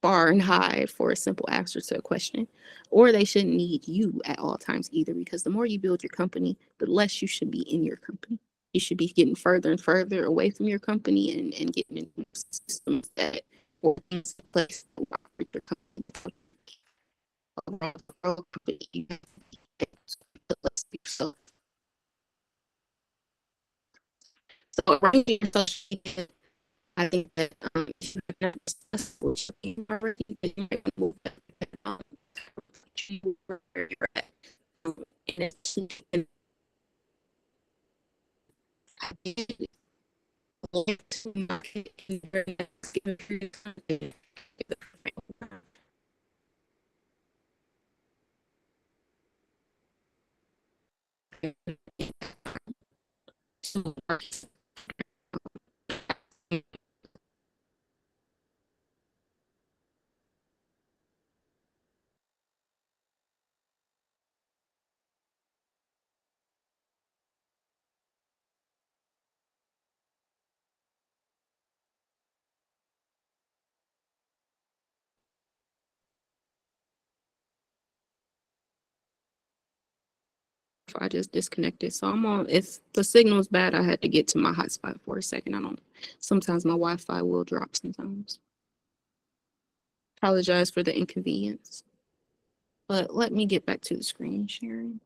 far and high for a simple answer to a question, or they shouldn't need you at all times either, because the more you build your company, the less you should be in your company. You should be getting further and further away from your company and getting into systems that or things in place to operate your company. You have to less yourself. So arranging your social media, I think that if you have not successful already, then you might move um, you where you're at. And it's and I did like to market very much I just disconnected. So I'm on, if the signal's bad, I had to get to my hotspot for a second. I don't, sometimes my Wi-Fi will drop sometimes. Apologize for the inconvenience. But let me get back to the screen sharing.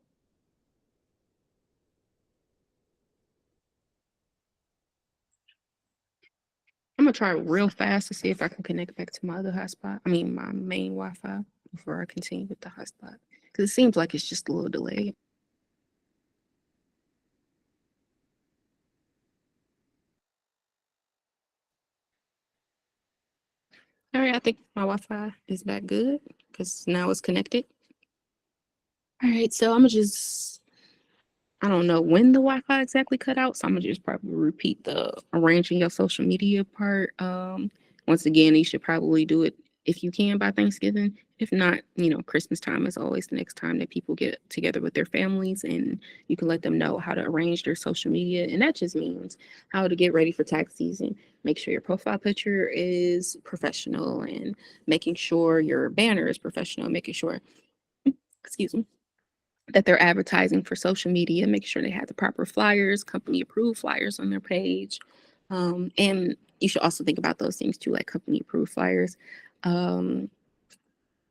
I'm gonna try real fast to see if I can connect back to my other hotspot. I mean, my main Wi-Fi before I continue with the hotspot. Because it seems like it's just a little delayed. All right, I think my Wi-Fi is back good because now it's connected. All right, so I'm gonna just, I don't know when the Wi-Fi exactly cut out, so I'm gonna just probably repeat the arranging your social media part. Once again, you should probably do it if you can by Thanksgiving. If not, Christmas time is always the next time that people get together with their families, and you can let them know how to arrange their social media. And that just means how to get ready for tax season. Make sure your profile picture is professional, and making sure your banner is professional, making sure, excuse me, that they're advertising for social media, make sure they have the proper flyers, company approved flyers on their page. And you should also think about those things too, like company approved flyers.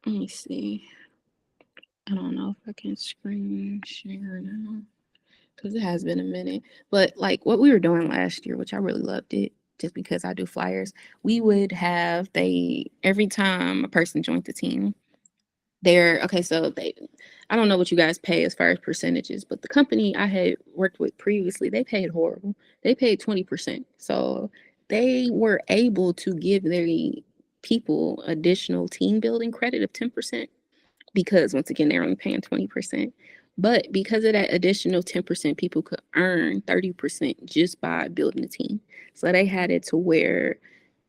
Let me see. I don't know if I can screen share now because it has been a minute. But like what we were doing last year, which I really loved it, just because I do flyers, we would have every time a person joined the team, okay, so I don't know what you guys pay as far as percentages, but the company I had worked with previously, they paid horrible. They paid 20%. So they were able to give their people additional team building credit of 10% because once again, they're only paying 20%. But because of that additional 10%, people could earn 30% just by building a team. So they had it to where,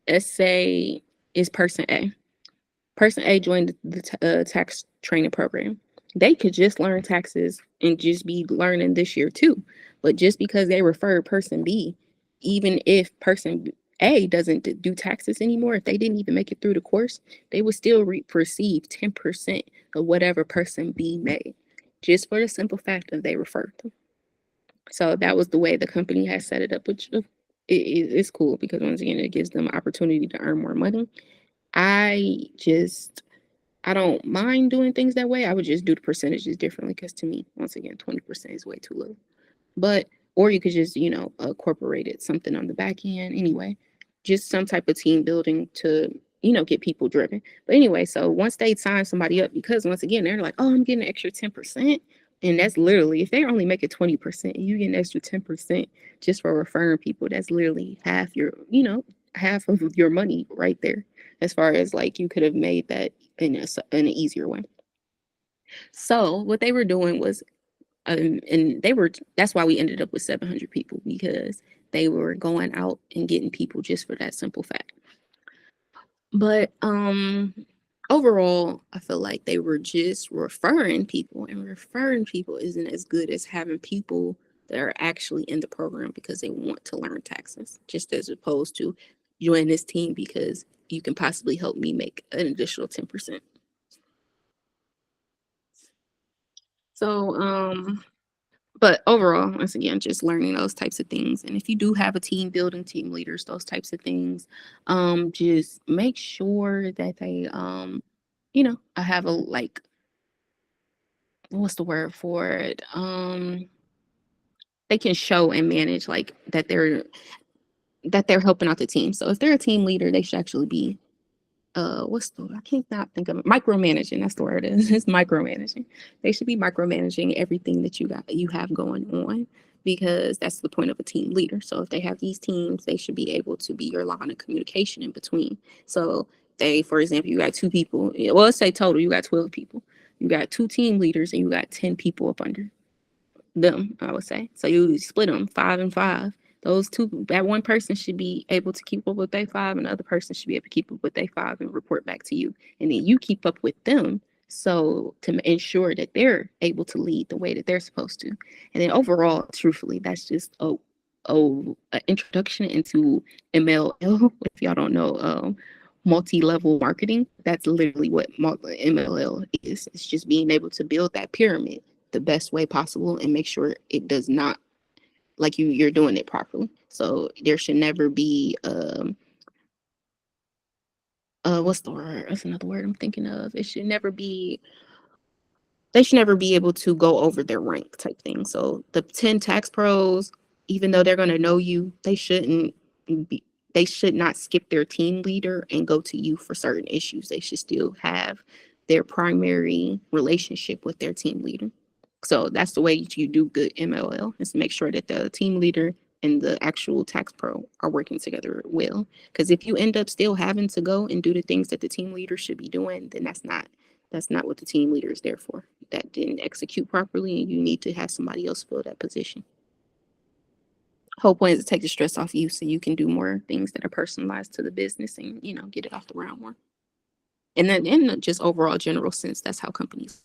let's say, is person A. Person A joined the tax training program. They could just learn taxes and just be learning this year too. But just because they referred person B, even if person A doesn't do taxes anymore, if they didn't even make it through the course, they would still receive 10% of whatever person B made, just for the simple fact that they referred them. So that was the way the company has set it up, which it's cool because once again, it gives them an opportunity to earn more money. I just I don't mind doing things that way. I would just do the percentages differently because to me, once again, 20% is way too low. But, or you could just, incorporate it, something on the back end. Anyway, just some type of team building to, get people driven. But anyway, so once they sign somebody up, because once again, they're like, oh, I'm getting an extra 10%. And that's literally, if they only make it 20%, you get an extra 10% just for referring people. That's literally half half of your money right there. As far as like you could have made that in an easier way. So what they were doing was, and that's why we ended up with 700 people, because they were going out and getting people just for that simple fact. But overall, I feel like they were just referring people, and referring people isn't as good as having people that are actually in the program because they want to learn taxes, just as opposed to join this team because you can possibly help me make an additional 10%. So but overall, once again, just learning those types of things. And if you do have a team, building team leaders, those types of things, just make sure that they I have a, like, what's the word for it? They can show and manage, like, that they're helping out the team. So if they're a team leader, they should actually be what's the I can't not think of it. Micromanaging, that's the word it is. It's micromanaging. They should be micromanaging everything that you have going on, because that's the point of a team leader. So if they have these teams, they should be able to be your line of communication in between. So they, for example, you got two people, well, let's say total you got 12 people. You got two team leaders and you got 10 people up under them, I would say. So you split them 5 and 5. Those two, that one person should be able to keep up with their 5, and the other person should be able to keep up with their 5 and report back to you. And then you keep up with them, so to ensure that they're able to lead the way that they're supposed to. And then overall, truthfully, that's just an introduction into MLL. If y'all don't know, multi-level marketing, that's literally what MLL is. It's just being able to build that pyramid the best way possible and make sure it does not, like, you're doing it properly. So there should never be what's the word? That's another word I'm thinking of. They should never be able to go over their rank type thing. So the 10 tax pros, even though they're going to know you, be they should not skip their team leader and go to you for certain issues. They should still have their primary relationship with their team leader. So that's the way you do good MLL, is to make sure that the team leader and the actual tax pro are working together well. Because if you end up still having to go and do the things that the team leader should be doing, then that's not what the team leader is there for. That didn't execute properly, and you need to have somebody else fill that position. Whole point is to take the stress off you so you can do more things that are personalized to the business and, get it off the ground more. And then in just overall general sense, that's how companies.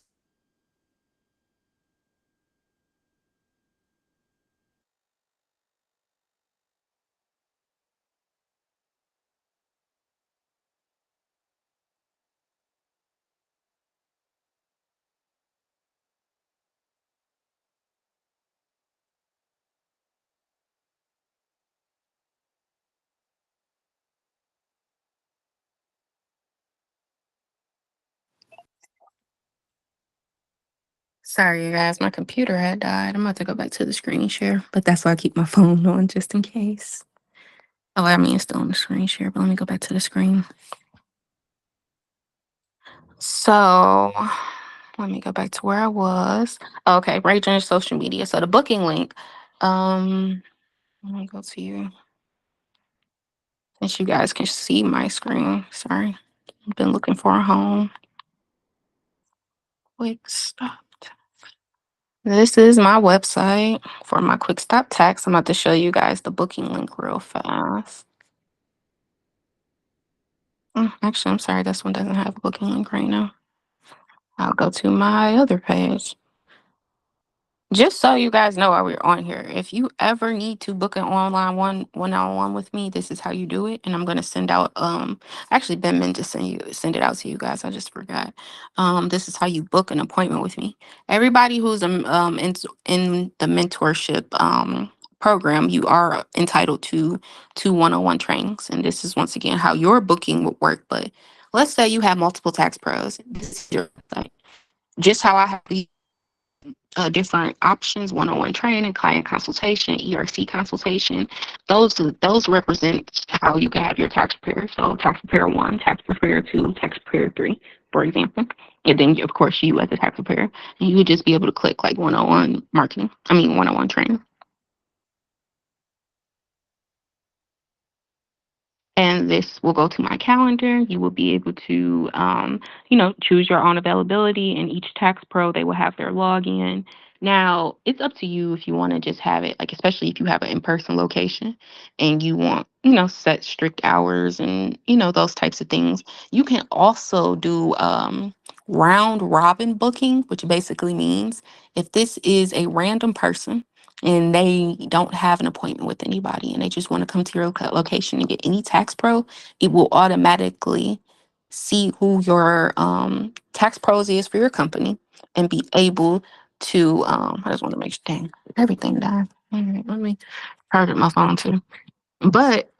Sorry, you guys, my computer had died. I'm about to go back to the screen share, but that's why I keep my phone on just in case. Oh, I mean, it's still on the screen share, but let me go back to the screen. So let me go back to where I was. Okay, right during social media. So the booking link. Let me go to you. Since you guys can see my screen. Sorry. I've been looking for a home. Quick stop. This is my website for my quick stop tax. I'm about to show you guys the booking link real fast. Actually, I'm sorry, this one doesn't have a booking link right now. I'll go to my other page. Just so you guys know while we're on here, if you ever need to book an online one-on-one with me, this is how you do it. And I'm gonna send out actually been meant to send it out to you guys. I just forgot. This is how you book an appointment with me. Everybody who's in the mentorship program, you are entitled to 2 one-on-one trainings. And this is once again how your booking would work. But let's say you have multiple tax pros. This is your site. Just how I have these different options: one-on-one training, client consultation, ERC consultation. Those represent how you can have your tax preparer. So tax preparer 1, tax preparer 2, tax preparer 3, for example. And then of course you as a tax preparer, and you would just be able to click like one-on-one marketing. One-on-one training. And this will go to my calendar. You will be able to, choose your own availability. And each tax pro, they will have their login. Now, it's up to you if you want to just have it, like, especially if you have an in person location and you want, set strict hours and, those types of things. You can also do round robin booking, which basically means if this is a random person and they don't have an appointment with anybody and they just want to come to your location and get any tax pro, it will automatically see who your tax pros is for your company and be able to I just want to make sure, dang, everything died. All right, let me charge up my phone too. But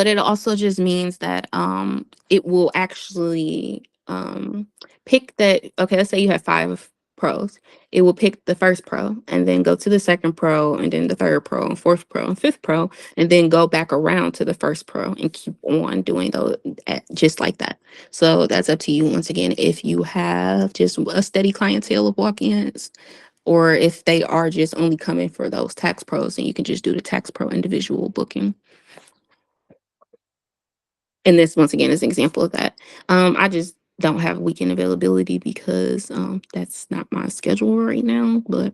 it also just means that it will actually pick that. Okay, let's say you have 5 pros. It will pick the first pro and then go to the second pro and then the third pro and fourth pro and fifth pro and then go back around to the first pro and keep on doing those just like that. So that's up to you once again if you have just a steady clientele of walk-ins or if they are just only coming for those tax pros and you can just do the tax pro individual booking. And this, once again, is an example of that. I just don't have weekend availability because that's not my schedule right now, but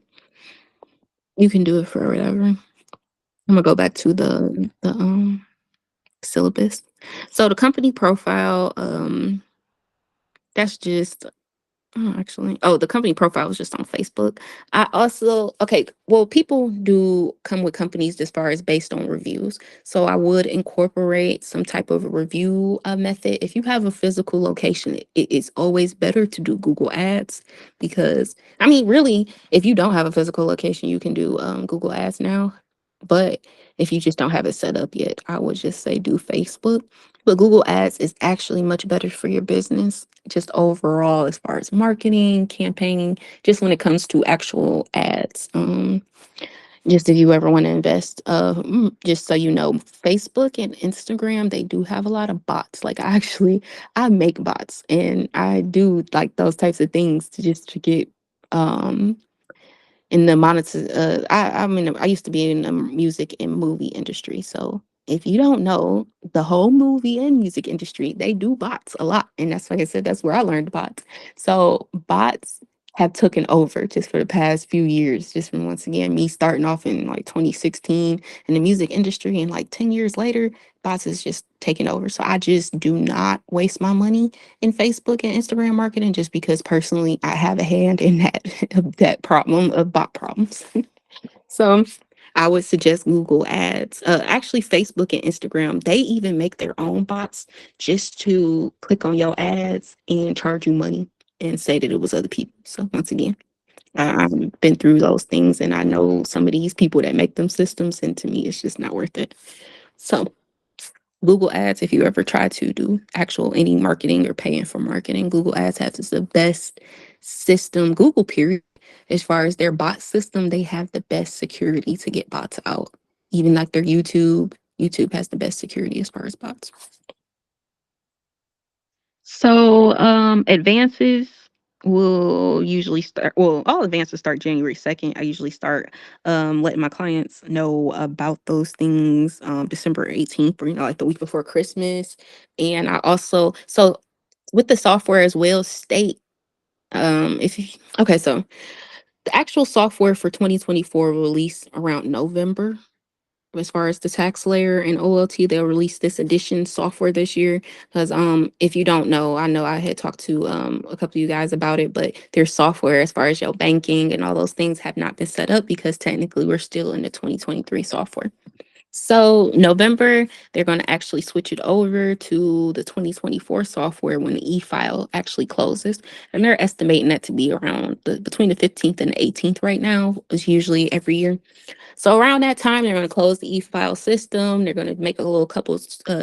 you can do it for whatever. I'm gonna go back to the syllabus. So the company profile, that's just the company profile was just on Facebook. I also, okay, well, people do come with companies as far as based on reviews. So I would incorporate some type of a review method. If you have a physical location, it's always better to do Google Ads because, I mean, really, if you don't have a physical location, you can do Google Ads now. But if you just don't have it set up yet, I would just say do Facebook. But Google Ads is actually much better for your business, just overall, as far as marketing, campaigning, just when it comes to actual ads. Just if you ever want to invest, just so you know, Facebook and Instagram, they do have a lot of bots. Like I make bots and I do like those types of things to get um in the monitor. I used to be in the music and movie industry. So if you don't know, the whole movie and music industry, they do bots a lot. And that's, like I said, that's where I learned bots. So bots have taken over just for the past few years, just from, once again, me starting off in like 2016 in the music industry, and like 10 years later, bots is just taking over. So I just do not waste my money in Facebook and Instagram marketing just because personally I have a hand in that problem of bot problems. So I would suggest Google Ads. Actually, Facebook and Instagram, they even make their own bots just to click on your ads and charge you money and say that it was other people. So once again, I've been through those things and I know some of these people that make them systems, and to me, it's just not worth it. So Google Ads, if you ever try to do actual any marketing or paying for marketing, Google Ads has the best system. Google, period, as far as their bot system, they have the best security to get bots out. Even like their YouTube has the best security as far as bots. So advances will usually start, well, all advances start January 2nd. I usually start letting my clients know about those things December 18th, or like the week before Christmas. And I also, so with the software as well, state if you, okay, so the actual software for 2024 will release around November. As far as the tax layer and OLT, they'll release this edition software this year. Because if you don't know, I know I had talked to a couple of you guys about it, but their software as far as your banking and all those things have not been set up because technically we're still in the 2023 software. So November, they're going to actually switch it over to the 2024 software when the e-file actually closes. And they're estimating that to be around between the 15th and the 18th right now, is usually every year. So around that time, they're going to close the e-file system. They're going to make a little couple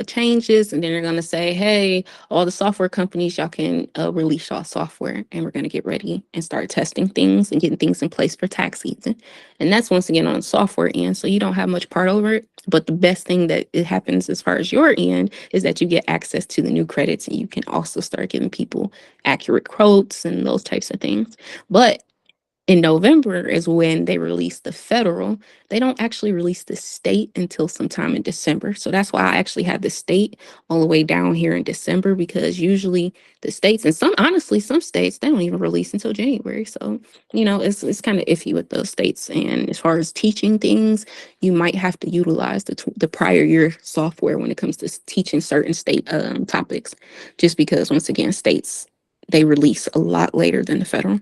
changes, and then they're going to say, "Hey, all the software companies, y'all can release y'all software, and we're going to get ready and start testing things and getting things in place for tax season." And that's once again on the software end, so you don't have much part over it. But the best thing that it happens as far as your end is that you get access to the new credits, and you can also start giving people accurate quotes and those types of things. But In November is when they release the federal. They don't actually release the state until sometime in December. So that's why I actually have the state all the way down here in December, because usually the states, and some, honestly, some states, they don't even release until January. So, it's kind of iffy with those states. And as far as teaching things, you might have to utilize the prior year software when it comes to teaching certain state topics, just because, once again, states, they release a lot later than the federal.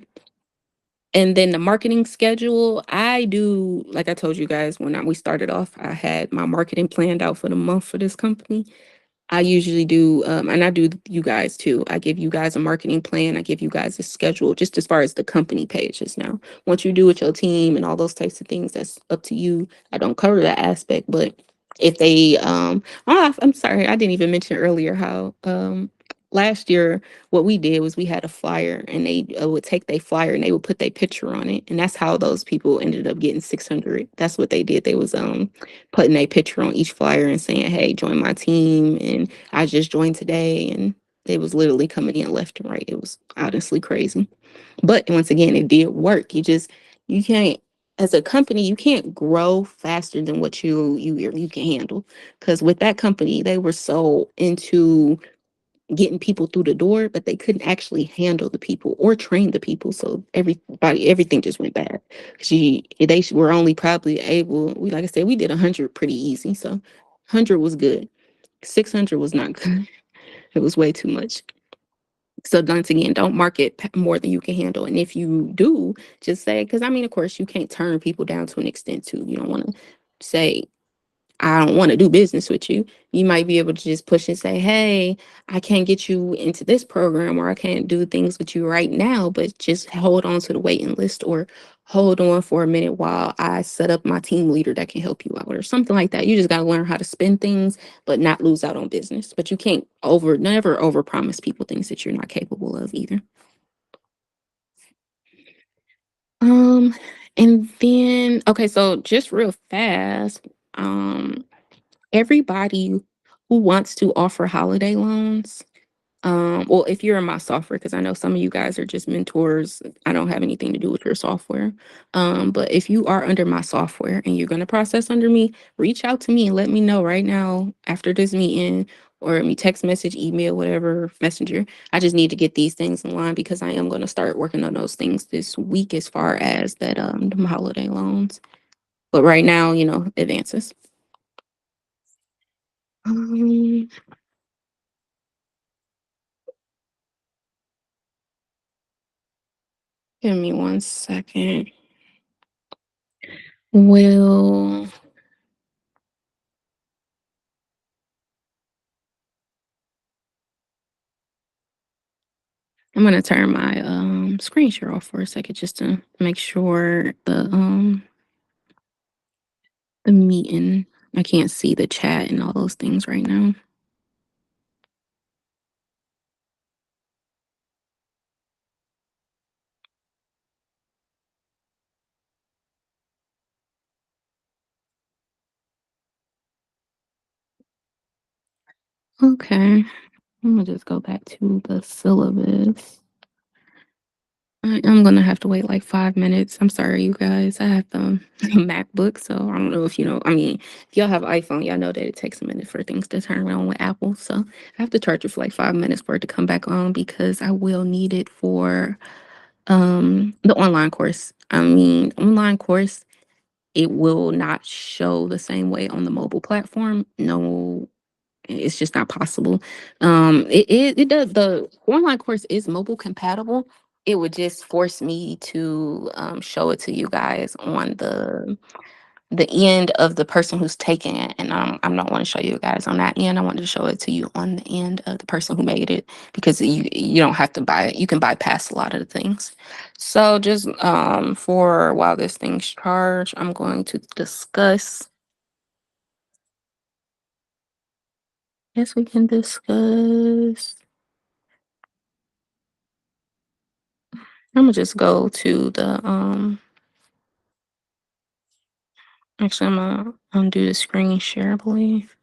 And then the marketing schedule, I do, like I told you guys when we started off, I had my marketing planned out for the month for this company. I usually do, and I do you guys too. I give you guys a marketing plan. I give you guys a schedule, just as far as the company pages. Now, once you do with your team and all those types of things, that's up to you. I don't cover that aspect, but if they, I'm sorry, I didn't even mention earlier how, last year, what we did was we had a flyer, and they would take their flyer and they would put their picture on it. And that's how those people ended up getting 600. That's what they did. They was, putting a picture on each flyer and saying, "Hey, join my team," and "I just joined today," and it was literally coming in left and right. It was honestly crazy. But once again, it did work. You can't, as a company, you can't grow faster than what you can handle. Because with that company, they were so into getting people through the door, but they couldn't actually handle the people or train the people. So everything just went bad. They were only probably able. Like I said, we did 100 pretty easy. So 100 was good. 600 was not good. It was way too much. So once again, don't market more than you can handle. And if you do, just say, because I mean, of course, you can't turn people down to an extent too. You don't want to say, "I don't want to do business with you." You might be able to just push and say, "Hey, I can't get you into this program, or I can't do things with you right now, but just hold on to the waiting list, or hold on for a minute while I set up my team leader that can help you out," or something like that. You just got to learn how to spin things, but not lose out on business. But you can't never over promise people things that you're not capable of either. Um, and then, okay, so just real fast, um, everybody who wants to offer holiday loans, well, if you're in my software, because I know some of you guys are just mentors, I don't have anything to do with your software. But if you are under my software and you're going to process under me, reach out to me and let me know right now after this meeting, or me text message, email, whatever, messenger. I just need to get these things in line, because I am going to start working on those things this week, as far as that the holiday loans. But right now, advances. Um, Give me 1 second. Well, I'm gonna turn my screen share off for a second, just to make sure the meeting, I can't see the chat and all those things right now. Okay, I'm gonna just go back to the syllabus. I'm gonna have to wait like 5 minutes. I'm sorry, you guys. I have the MacBook, so I don't know if you know. I mean, if y'all have iPhone, y'all know that it takes a minute for things to turn on with Apple. So I have to charge it for like 5 minutes for it to come back on, because I will need it for the online course. I mean, online course, it will not show the same way on the mobile platform. No, it's just not possible. It does. The online course is mobile compatible. It would just force me to show it to you guys on the end of the person who's taking it, and I don't want to show you guys on that end. I want to show it to you on the end of the person who made it, because you don't have to buy it. You can bypass a lot of the things. So just for while this thing's charged, I'm going to discuss. Yes, we can discuss. I'm gonna just go to the actually, I'm gonna undo the screen share, I believe.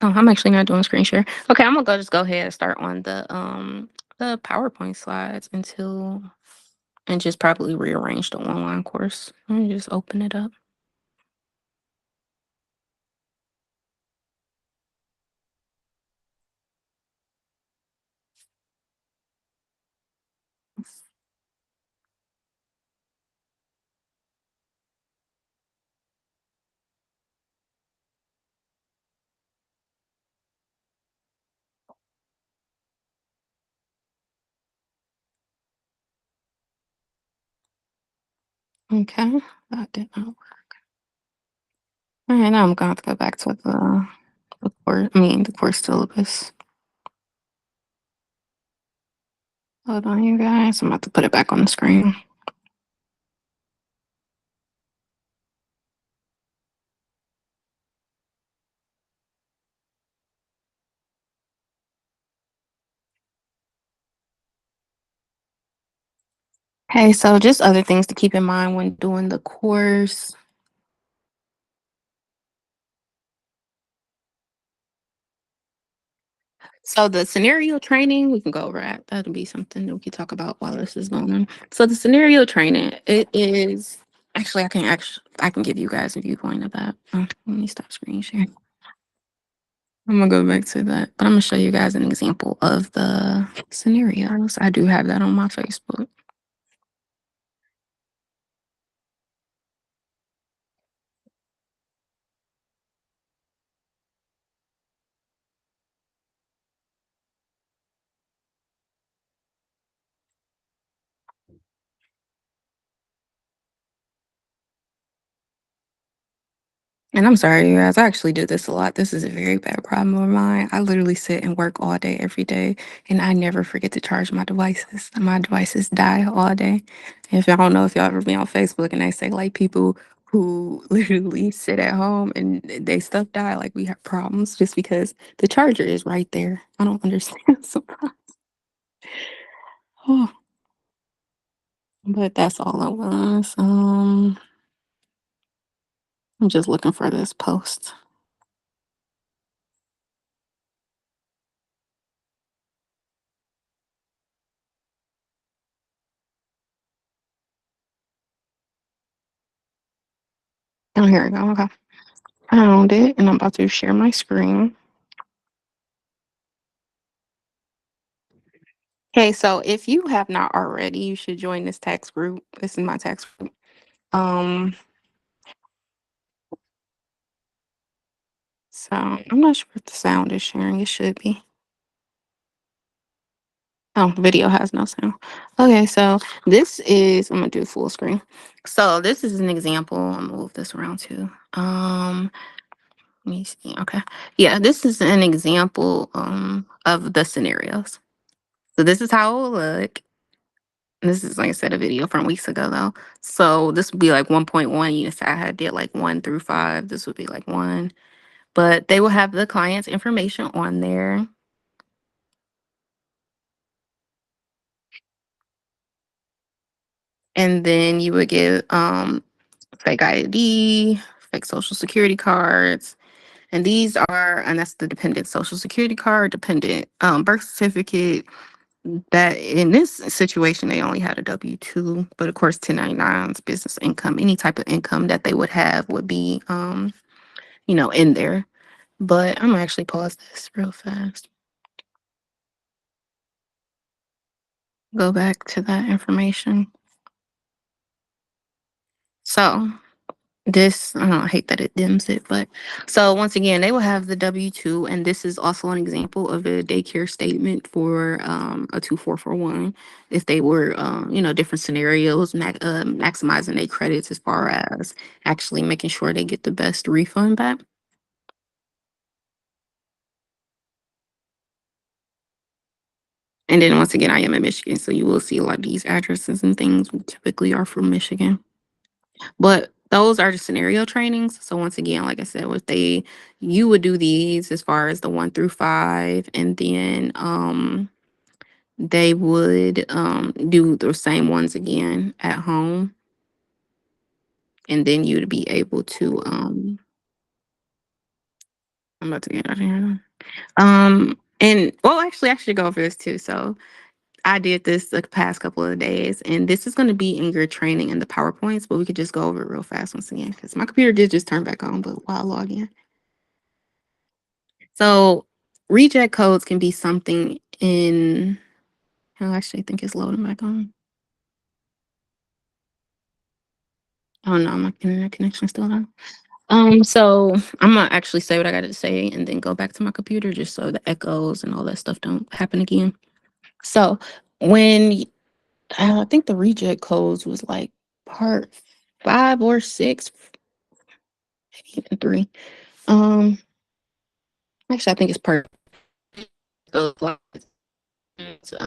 Oh, I'm actually not doing screen share. Okay, I'm gonna just go ahead and start on the the PowerPoint slides until and just probably rearrange the online course. Let me just open it up. Okay, that did not work. All right, now I'm going to have to go back to the course. I mean, the course syllabus. Hold on, you guys. I'm about to put it back on the screen. Okay, so just other things to keep in mind when doing the course. So the scenario training, we can go over that. That'll be something that we can talk about while this is going on. So the scenario training, it is I can give you guys a viewpoint of that. Let me stop screen sharing. I'm gonna go back to that, but I'm gonna show you guys an example of the scenarios. I do have that on my Facebook. And I'm sorry, you guys. I actually do this a lot. This is a very bad problem of mine. I literally sit and work all day, every day, and I never forget to charge my devices. My devices die all day. If y'all don't know, if y'all ever been on Facebook and they say like people who literally sit at home and they stuff die, like we have problems just because the charger is right there. I don't understand sometimes. Oh, but that's all it was. I'm just looking for this post. Oh, here we go. Okay. Found it, and I'm about to share my screen. Okay, so if you have not already, you should join this tax group. This is my tax group. Um, so I'm not sure if the sound is sharing. It should be. Oh, video has no sound. Okay, so this is I'm gonna do full screen. So this is an example. I'll move this around too. Let me see. Okay. Yeah, this is an example of the scenarios. So this is how it will look. This is, like I said, a video from weeks ago though. So this would be like 1.1. You said I had did like 1 through 5. This would be like 1. But they will have the client's information on there. And then you would give fake ID, fake social security cards. And these are, and that's the dependent social security card, dependent birth certificate. That in this situation, they only had a W-2, but of course, 1099s, business income, any type of income that they would have would be, in there. But I'm gonna actually pause this real fast. Go back to that information. So this, I hate that it dims it, but so once again, they will have the W-2, and this is also an example of a daycare statement for a 2441. If they were, different scenarios, maximizing their credits as far as actually making sure they get the best refund back. And then once again, I am in Michigan, so you will see a lot of these addresses and things typically are from Michigan. But those are the scenario trainings. So once again, like I said, you would do these as far as the 1 through 5, and then they would do the same ones again at home, and then you'd be able to I'm about to get out of here. And well, actually, I should go over this too. So I did this the past couple of days, and this is going to be in your training in the PowerPoints, but we could just go over it real fast once again because my computer did just turn back on, but while I log in. So reject codes can be something in, I actually think it's loading back on. Oh no, my internet connection is still down. So I'm gonna actually say what I gotta say and then go back to my computer just so the echoes and all that stuff don't happen again. So when I think the reject codes was like part 5 or 6, maybe even 3. Um, Actually, I think it's part of like, I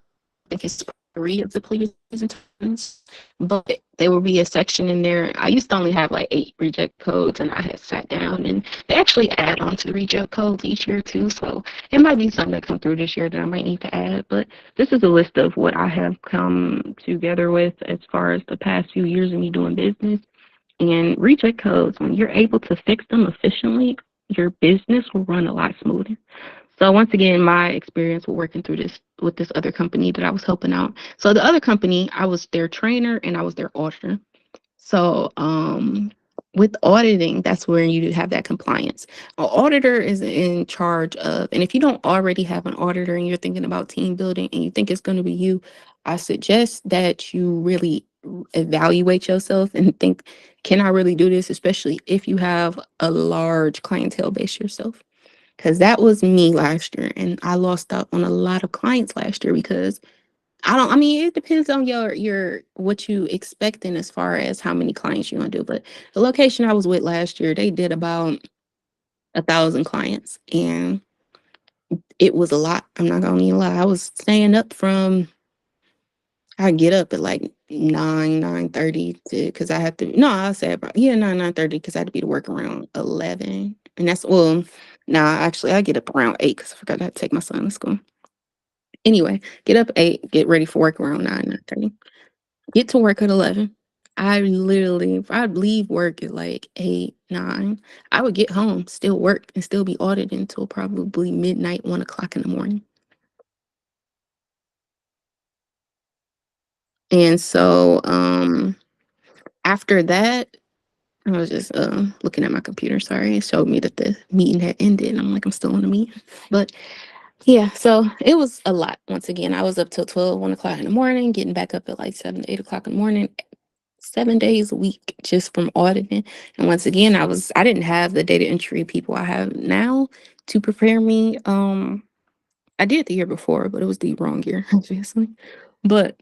think it's 3 of the presentations, but there will be a section in there. I used to only have like 8 reject codes, and I had sat down and they actually add on to the reject codes each year too. So it might be something that come through this year that I might need to add. But this is a list of what I have come together with as far as the past few years of me doing business. And reject codes, when you're able to fix them efficiently, your business will run a lot smoother. So once again, my experience with working through this with this other company that I was helping out. So the other company, I was their trainer and I was their auditor. So with auditing, that's where you have that compliance. An auditor is in charge of, and if you don't already have an auditor and you're thinking about team building and you think it's going to be you, I suggest that you really evaluate yourself and think, can I really do this? Especially if you have a large clientele base yourself. Because that was me last year, and I lost out on a lot of clients last year because I mean, it depends on your what you expecting as far as how many clients you're gonna do. But the location I was with last year, they did about 1,000 clients, and it was a lot. I'm not gonna even lie. I was staying up from I get up at like 9:30 to because I have to. No, I said about 9:30 because I had to be to work around 11, and that's well. Nah, actually, I get up around 8 because I forgot I had to take my son to school. Anyway, get up 8, get ready for work around 9:30. Get to work at 11. If I'd leave work at like 8, 9, I would get home, still work, and still be audited until probably midnight, 1 o'clock in the morning. And so after that, I was just looking at my computer. Sorry, it showed me that the meeting had ended, and I'm like, I'm still in the meeting. But yeah, so it was a lot. Once again, I was up till 12, 1 o'clock in the morning, getting back up at like 7 to 8 o'clock in the morning, 7 days a week just from auditing. And once again, I didn't have the data entry people I have now to prepare me. I did the year before, but it was the wrong year, obviously. But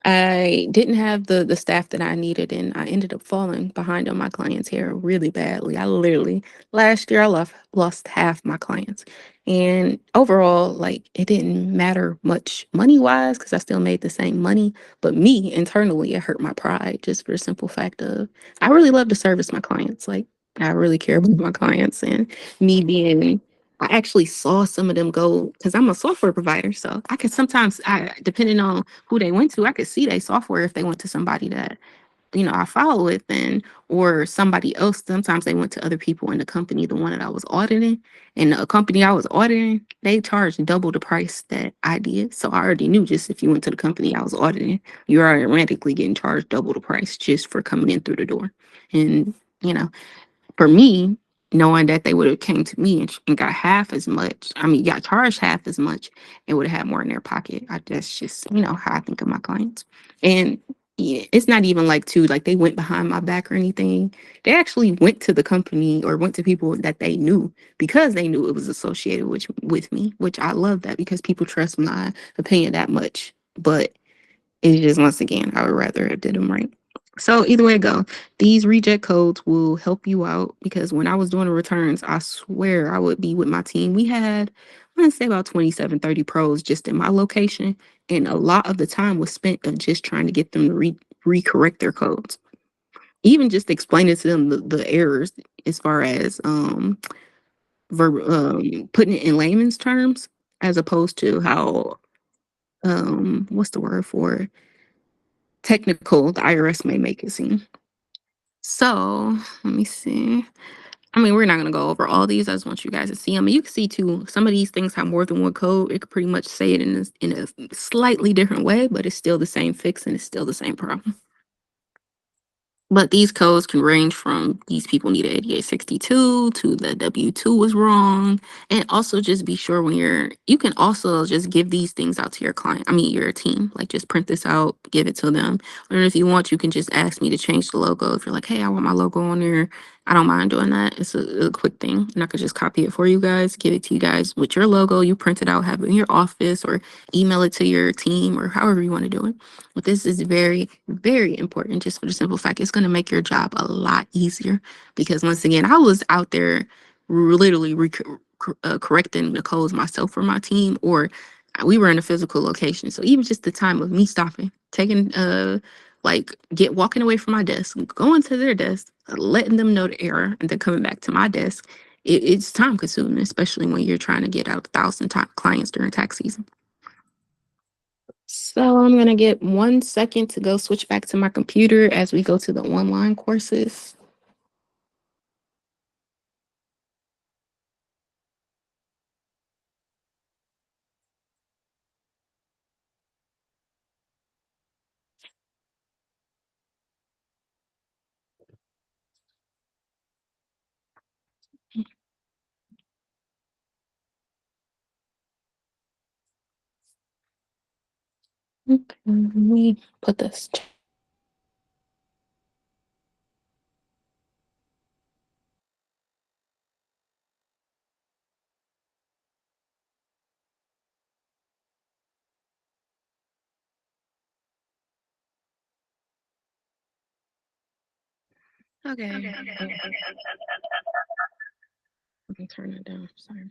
I didn't have the staff that I needed, and I ended up falling behind on my clients here really badly. I literally last year I lost half my clients, and overall, like it didn't matter much money wise because I still made the same money. But me internally, it hurt my pride just for the simple fact of I really love to service my clients. Like I really care about my clients, and me being I actually saw some of them go because I'm a software provider, so I could sometimes depending on who they went to, I could see their software if they went to somebody that, I follow with and or somebody else. Sometimes they went to other people in the company, the one that I was auditing. And the company I was auditing, they charged double the price that I did. So I already knew just if you went to the company I was auditing, you're automatically getting charged double the price just for coming in through the door. And, you know, for me, knowing that they would have came to me and got half as much, I mean, got charged half as much and would have had more in their pocket. That's just, how I think of my clients. And yeah, it's not even like like they went behind my back or anything. They actually went to the company or went to people that they knew because they knew it was associated with me, which I love that because people trust my opinion that much. But it's just once again, I would rather have did them right. So either way it go, these reject codes will help you out because when I was doing the returns, I swear I would be with my team. We had, I'm gonna say about 27, 30 pros just in my location. And a lot of the time was spent of just trying to get them to recorrect their codes. Even just explaining to them the errors as far as putting it in layman's terms as opposed to how what's the word for it? Technical the IRS may make it seem. So let me see. I mean, we're not gonna go over all these. I just want you guys to see them. And you can see too, some of these things have more than one code. It could pretty much say it in a slightly different way, but it's still the same fix and it's still the same problem. But these codes can range from these people need an 8862 to the W2 was wrong. And also just be sure when you can also just give these things out to your client. I mean, your team. Like just print this out, give it to them. Or if you want, you can just ask me to change the logo. If you're like, hey, I want my logo on there, I don't mind doing that. It's a quick thing. And I could just copy it for you guys, give it to you guys with your logo. You print it out, have it in your office, or email it to your team, or however you want to do it. But this is very, very important just for the simple fact it's going to make your job a lot easier. Because once again, I was out there literally correcting the codes myself for my team, or we were in a physical location. So even just the time of me stopping, taking, walking away from my desk, going to their desk, letting them know the error, and then coming back to my desk, it's time consuming, especially when you're trying to get out 1,000 clients during tax season. So I'm gonna get 1 second to go switch back to my computer as we go to the online courses. Okay, let me put this. Okay. Let me turn it down. Sorry.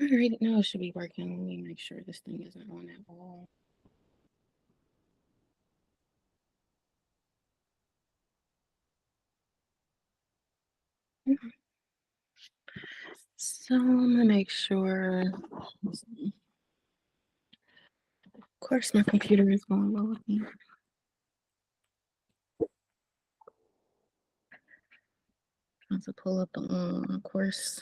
All right, now it should be working. Let me make sure this thing isn't on at all. So I'm gonna make sure. Of course, my computer is going low again. I have to pull up the course.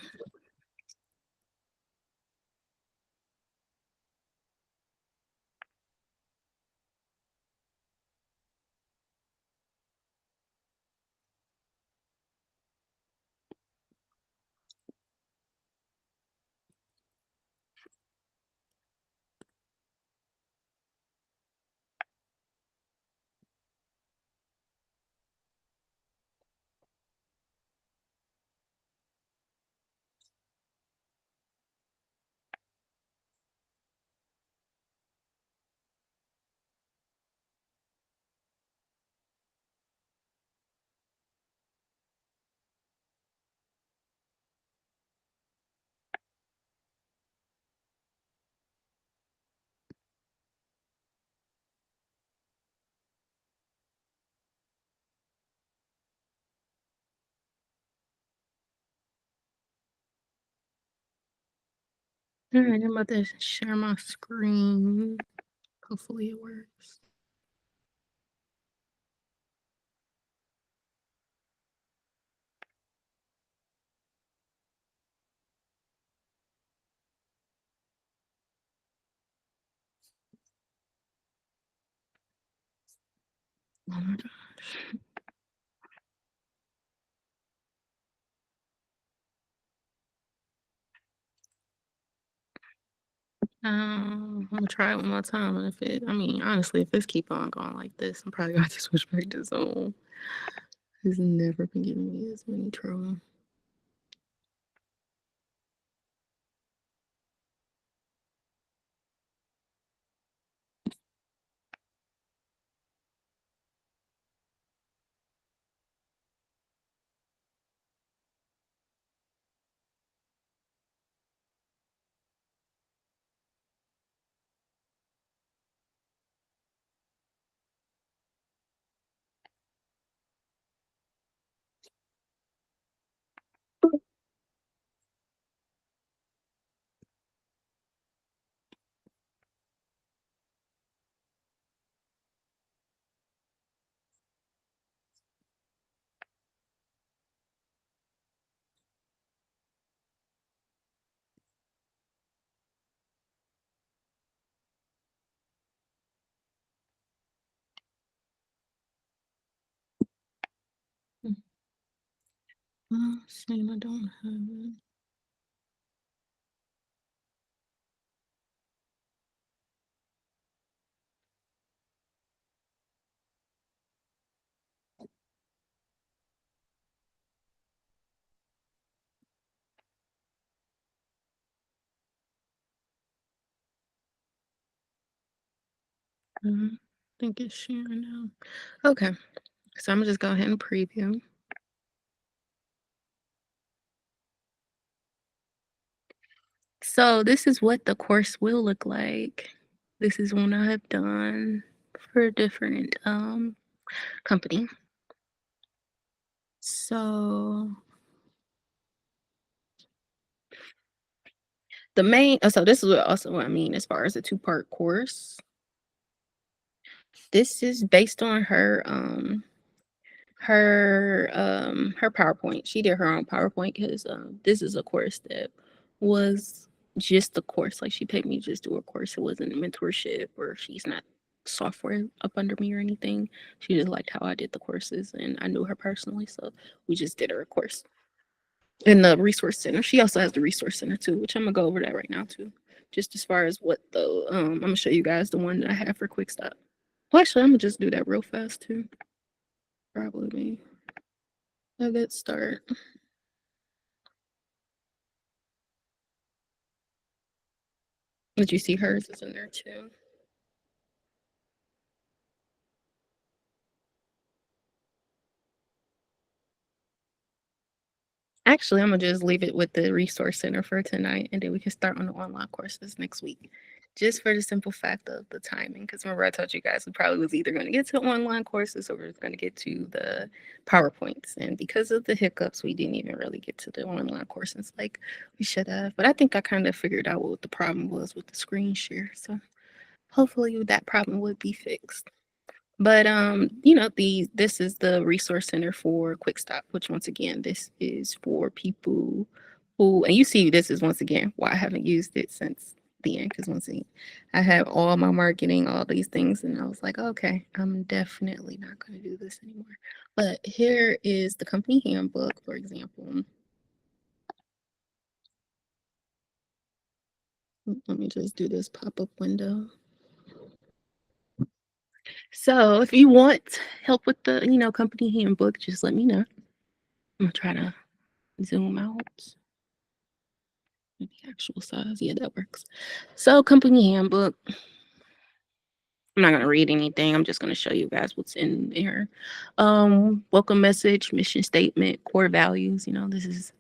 All right, I'm about to share my screen. Hopefully it works. Oh my gosh. I'm gonna try it one more time, and I mean, honestly, if this keep on going like this, I'm probably going to switch back to Zoom. It's never been giving me as many trouble. Same, I don't have it. I think it's sharing now. Okay, so I'm gonna just go ahead and preview. So this is what the course will look like. This is one I have done for a different company. So the main so this is what I mean as far as a two-part course. This is based on her PowerPoint. She did her own PowerPoint because this is a course that was just a course. Like she paid me to just do a course. It wasn't a mentorship or she's not software up under me or anything. She just liked how I did the courses and I knew her personally. So we just did her a course in the resource center. She also has the resource center too, which I'm gonna go over that right now too. Just as far as what the I'm gonna show you guys the one that I have for quick stop. Well, actually, I'm gonna just do that real fast too. Probably a good start. Did you see hers is in there too? Actually, I'm gonna just leave it with the resource center for tonight, and then we can start on the online courses next week. Just for the simple fact of the timing, because remember I told you guys we probably was either going to get to online courses or we are going to get to the PowerPoints, and because of the hiccups, we didn't even really get to the online courses like we should have. But I think I kind of figured out what the problem was with the screen share, so hopefully that problem would be fixed. But this is the resource center for Quick Stop, which once again, this is for people who, and you see, this is once again why I haven't used it since the end, because once again, I have all my marketing, all these things, and I was like, okay, I'm definitely not going to do this anymore. But here is the company handbook, for example. Let me just do this pop-up window. So if you want help with the, company handbook, just let me know. I'm gonna try to zoom out. The actual size. Yeah, that works. So company handbook. I'm not gonna read anything. I'm just gonna show you guys what's in there. Welcome message, mission statement, core values. This is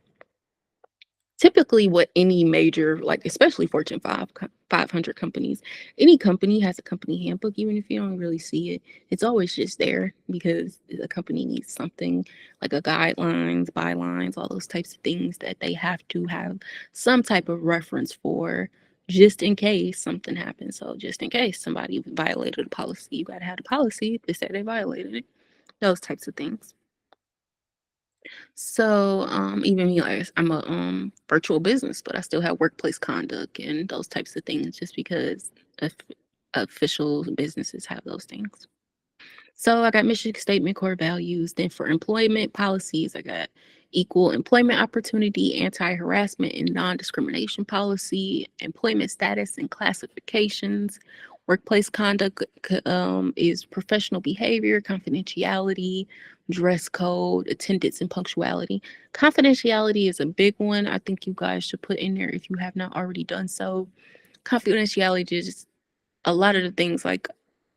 typically what any major, like especially Fortune 500 companies, any company has a company handbook. Even if you don't really see it, it's always just there because the company needs something like a guidelines, bylines, all those types of things that they have to have some type of reference for, just in case something happens. So just in case somebody violated a policy, you got to have a policy if they say they violated it, those types of things. So, even me, like I'm a virtual business, but I still have workplace conduct and those types of things just because of official businesses have those things. So I got mission statement, core values. Then for employment policies, I got equal employment opportunity, anti-harassment and non-discrimination policy, employment status and classifications. Workplace conduct is professional behavior, confidentiality, dress code, attendance, and punctuality. Confidentiality is a big one. I think you guys should put in there if you have not already done so. Confidentiality is a lot of the things like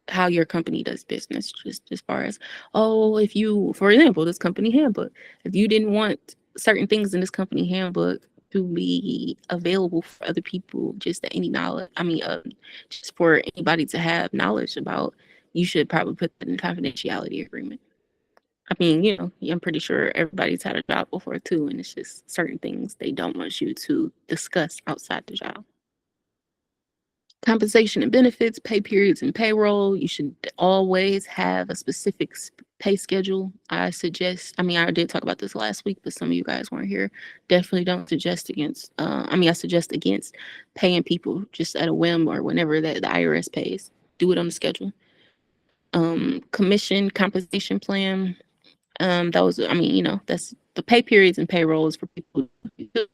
how your company does business, just as far as, oh, if you, for example, this company handbook, if you didn't want certain things in this company handbook to be available for other people, just that any knowledge, just for anybody to have knowledge about, you should probably put that in confidentiality agreement. I'm pretty sure everybody's had a job before too, and it's just certain things they don't want you to discuss outside the job. Compensation and benefits, pay periods and payroll. You should always have a specific pay schedule. I did talk about this last week, but some of you guys weren't here. Definitely don't suggest against, I suggest against paying people just at a whim or whenever that the IRS pays. Do it on the schedule. Commission compensation plan. Those, I mean, that's the pay periods and payrolls for people who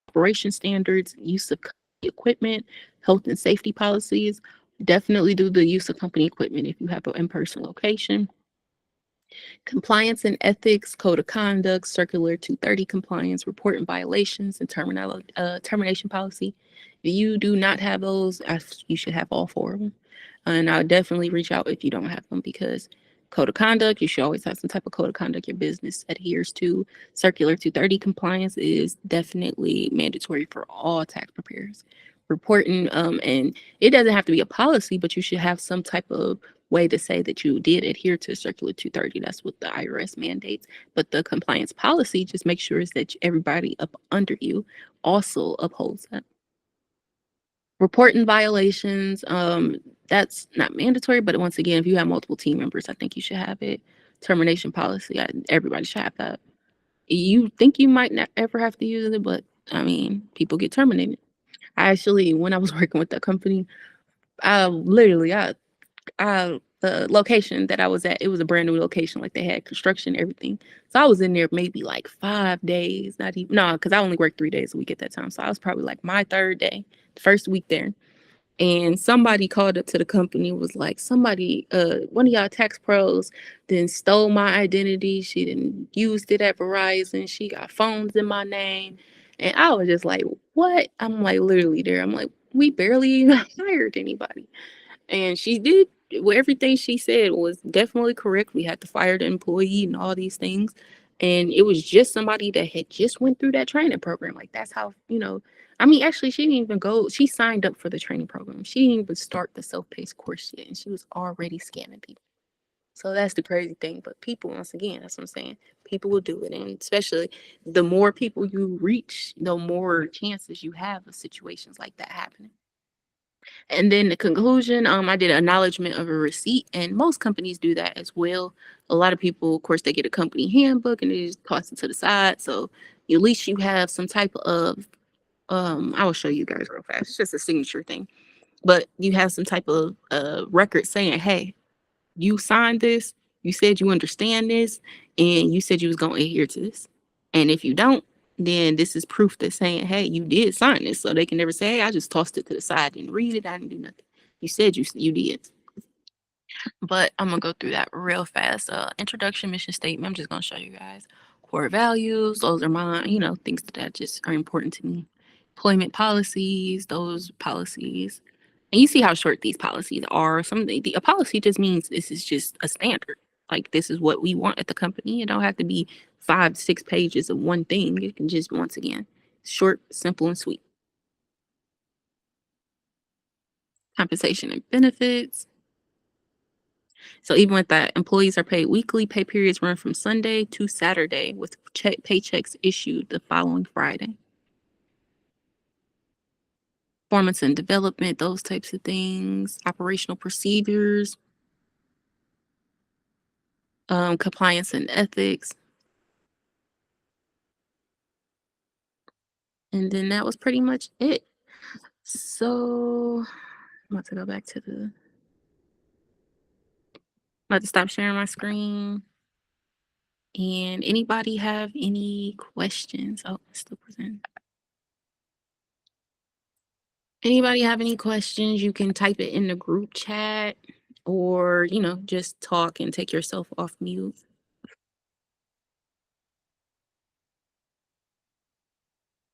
operation standards, use of equipment, health and safety policies. Definitely do the use of company equipment if you have an in-person location. Compliance and ethics, code of conduct, circular 230 compliance, reporting violations, and termination policy. If you do not have those, you should have all four of them. And I'll definitely reach out if you don't have them, because code of conduct, you should always have some type of code of conduct your business adheres to. Circular 230 compliance is definitely mandatory for all tax preparers. Reporting, and it doesn't have to be a policy, but you should have some type of way to say that you did adhere to Circular 230. That's what the IRS mandates. But the compliance policy just makes sure is that everybody up under you also upholds that. Reporting violations, that's not mandatory, but once again, if you have multiple team members, I think you should have it. Termination policy, everybody should have that. You think you might not ever have to use it, but I mean, people get terminated. I actually, when I was working with that company, the location that I was at, it was a brand new location. Like, they had construction, everything. So I was in there maybe like 5 days, not even, no, because I only worked 3 days a week at that time. So I was probably like my third day, the first week there. And somebody called up to the company, was like, one of y'all tax pros then stole my identity. She didn't used it at Verizon. She got phones in my name. And I was just like, what? I'm like, literally there. I'm like, we barely even hired anybody. And she did, well, everything she said was definitely correct. We had to fire the employee and all these things. And it was just somebody that had just went through that training program. Like, that's how, I mean, actually, she didn't even go, she signed up for the training program. She didn't even start the self-paced course yet, and she was already scamming people. So that's the crazy thing. But people, once again, that's what I'm saying. People will do it. And especially the more people you reach, the more chances you have of situations like that happening. And then the conclusion, I did an acknowledgement of a receipt, and most companies do that as well. A lot of people, of course, they get a company handbook and they just toss it to the side. So at least you have some type of, I will show you guys real fast. It's just a signature thing, but you have some type of record saying, hey, you signed this, you said you understand this, and you said you was going to adhere to this. And if you don't, then this is proof that's saying, hey, you did sign this. So they can never say, hey, I just tossed it to the side, didn't read it, I didn't do nothing. You said you did. But I'm gonna go through that real fast. Introduction, mission statement. I'm just gonna show you guys core values. Those are mine, things that just are important to me. Employment policies, those policies. And you see how short these policies are. A policy just means this is just a standard. Like, this is what we want at the company. It don't have to be 5, 6 pages of one thing. It can just, once again, short, simple, and sweet. Compensation and benefits. So even with that, employees are paid weekly. Pay periods run from Sunday to Saturday, with paychecks issued the following Friday. Performance and development, those types of things. Operational procedures. Compliance and ethics. And then that was pretty much it. So I'm about to go back to I'm about to stop sharing my screen. And anybody have any questions? Oh, it's still present. Anybody have any questions? You can type it in the group chat, or, just talk and take yourself off mute.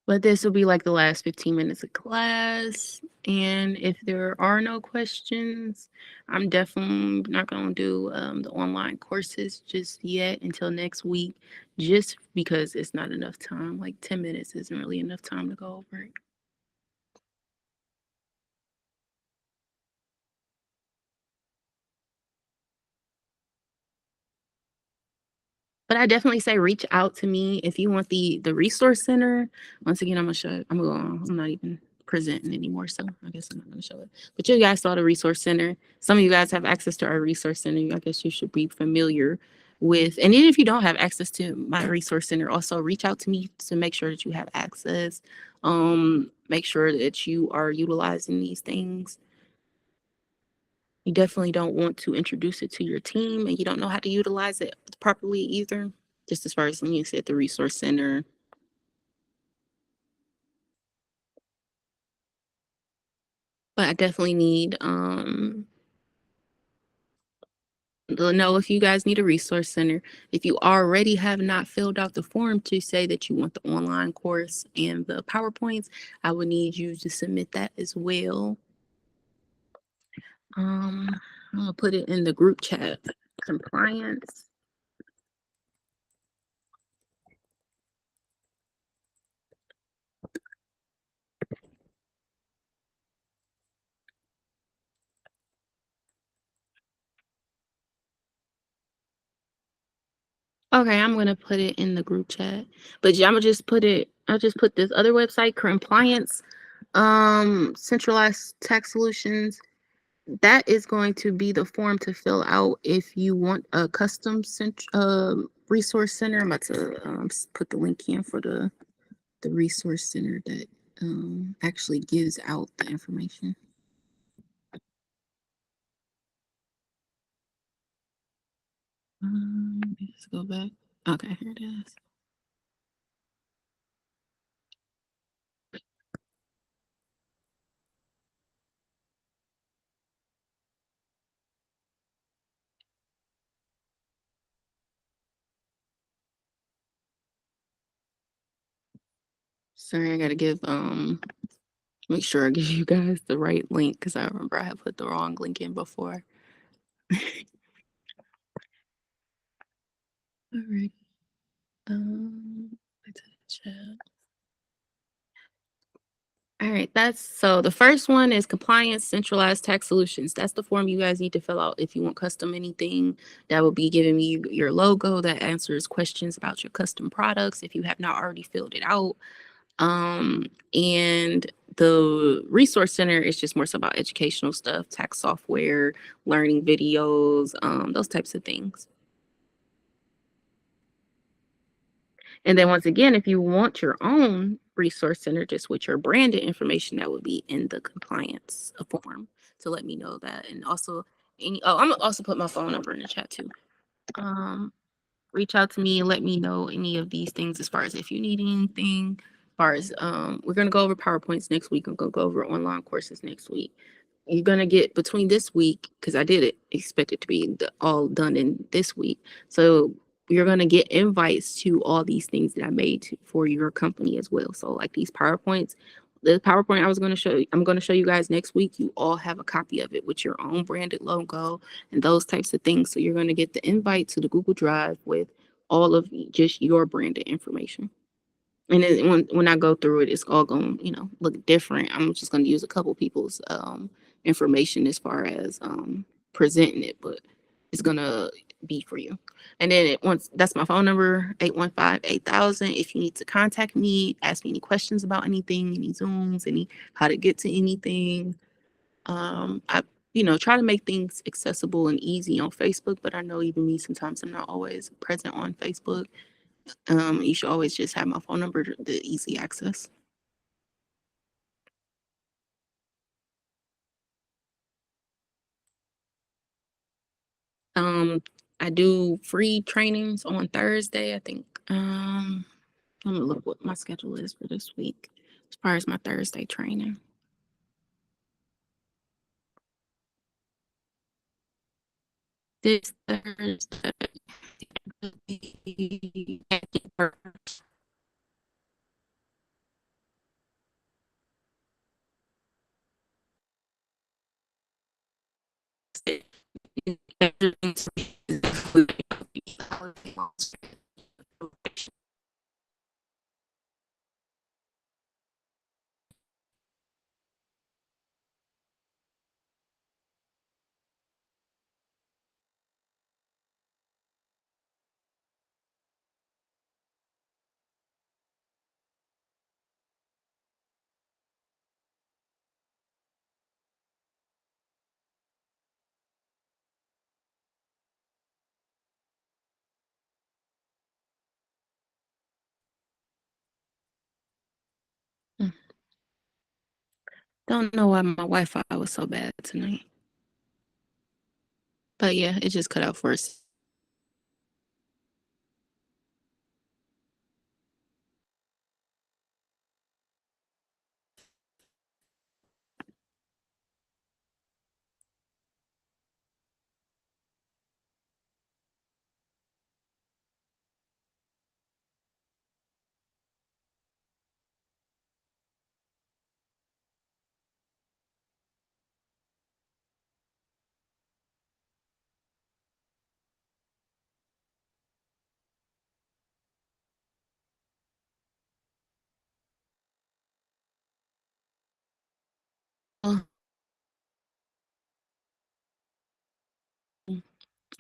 But this will be like the last 15 minutes of class. And if there are no questions, I'm definitely not going to do the online courses just yet until next week, just because it's not enough time. Like, 10 minutes isn't really enough time to go over it. But I definitely say reach out to me if you want the resource center. Once again, I'm not even presenting anymore, so I guess I'm not gonna show it. But you guys saw the resource center. Some of you guys have access to our resource center. I guess you should be familiar with, and even if you don't have access to my resource center, also reach out to me to make sure that you have access. Make sure that you are utilizing these things. You definitely don't want to introduce it to your team and you don't know how to utilize it properly either. Just as far as when you said the resource center. But I definitely need to know if you guys need a resource center. If you already have not filled out the form to say that you want the online course and the PowerPoints, I would need you to submit that as well. I'm gonna put it in the group chat. Compliance. Okay, I'm gonna put it in the group chat. But yeah, I'll just put this other website, compliance, centralized tax solutions. That is going to be the form to fill out if you want a custom resource center. I'm about to put the link in for the resource center that actually gives out the information. Let's go back. Okay, here it is. Sorry, I gotta give make sure I give you guys the right link because I remember I had put the wrong link in before. All right. Let's chat. All right, that's so the first one is compliance centralized tax solutions. That's the form you guys need to fill out if you want custom anything. That will be giving me your logo that answers questions about your custom products if you have not already filled it out. And the resource center is just more so about educational stuff, tax software, learning videos, those types of things. And then once again, if you want your own resource center just with your branded information, that would be in the compliance form to let me know that. And also I'm gonna also put my phone number in the chat too. Um, Reach out to me and let me know any of these things as far as if you need anything. As far as we're gonna go over PowerPoints next week. I'm gonna go over online courses next week. You're gonna get between this week because I did expect it to be all done in this week. So you're gonna get invites to all these things that I made for your company as well. So like these PowerPoints, the PowerPoint I was gonna show you, I'm gonna show you guys next week. You all have a copy of it with your own branded logo and those types of things. So you're gonna get the invite to the Google Drive with all of just your branded information. And then when I go through it, it's all going to, look different. I'm just going to use a couple people's information as far as presenting it, but it's going to be for you. And then once that's my phone number, 815-8000. If you need to contact me, ask me any questions about anything, any Zooms, any how to get to anything. I try to make things accessible and easy on Facebook, but I know even me sometimes I'm not always present on Facebook. You should always just have my phone number, the easy access. Um, I do free trainings on Thursday. I think. Let me look what my schedule is for this week as far as my Thursday training. This Thursday. Don't know why my Wi-Fi was so bad tonight. But yeah, it just cut out for us. Oh,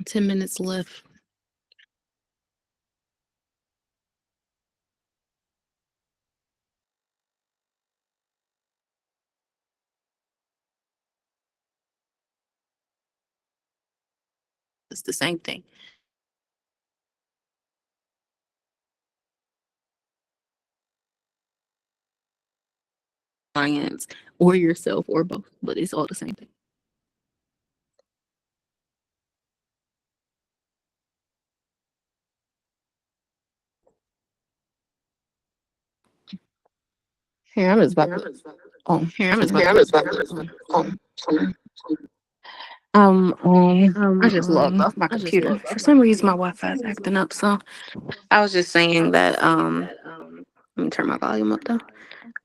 10 minutes left. It's the same thing. Clients or yourself or both, but it's all the same thing. Here, I'm just about to. Oh, here, I'm just about to. I just logged off my computer. For some reason, my Wi-Fi is acting up. So I was just saying that. Let me turn my volume up though.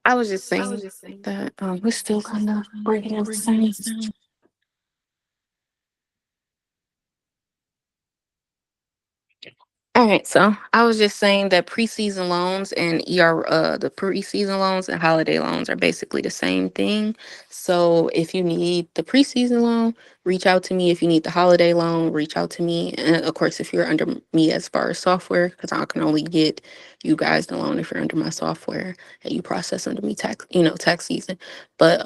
I was just saying that we're still kind of breaking up the same. All right, so I was just saying that preseason loans and the preseason loans and holiday loans are basically the same thing. So if you need the preseason loan, reach out to me. If you need the holiday loan, reach out to me. And of course, if you're under me as far as software, because I can only get you guys the loan if you're under my software and you process under me tax season. But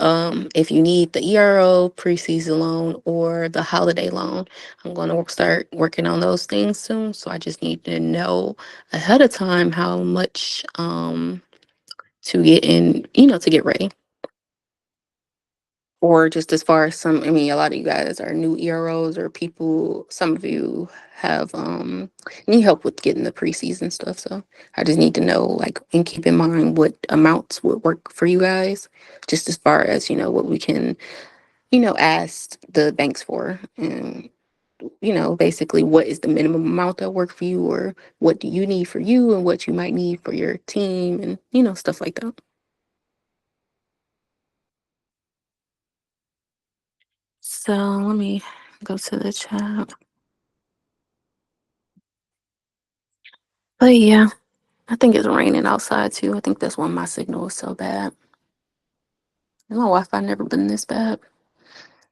if you need the ERO preseason loan or the holiday loan, I'm going to start working on those things soon. So I just need to know ahead of time how much to get in, to get ready. Or just as far as I mean, a lot of you guys are new EROs or people, some of you have need help with getting the preseason stuff. So I just need to know, like, and keep in mind what amounts would work for you guys, just as far as, what we can, ask the banks for. And basically what is the minimum amount that work for you, or what do you need for you and what you might need for your team, and stuff like that. So let me go to the chat. But yeah, I think it's raining outside too. I think that's why my signal is so bad. My Wi-Fi never been this bad.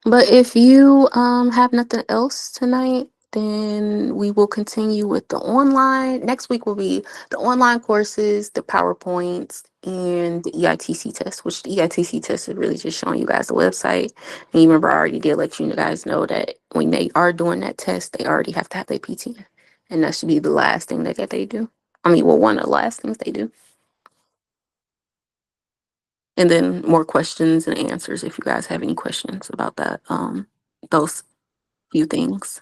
But if you have nothing else tonight, then we will continue with the online. Next week will be the online courses, the PowerPoints, and the EITC test, which the EITC test is really just showing you guys the website. And you remember I already did let you guys know that when they are doing that test, they already have to have their PT. And that should be the last thing that they do. I mean, well, one of the last things they do. And then more questions and answers if you guys have any questions about that, those few things.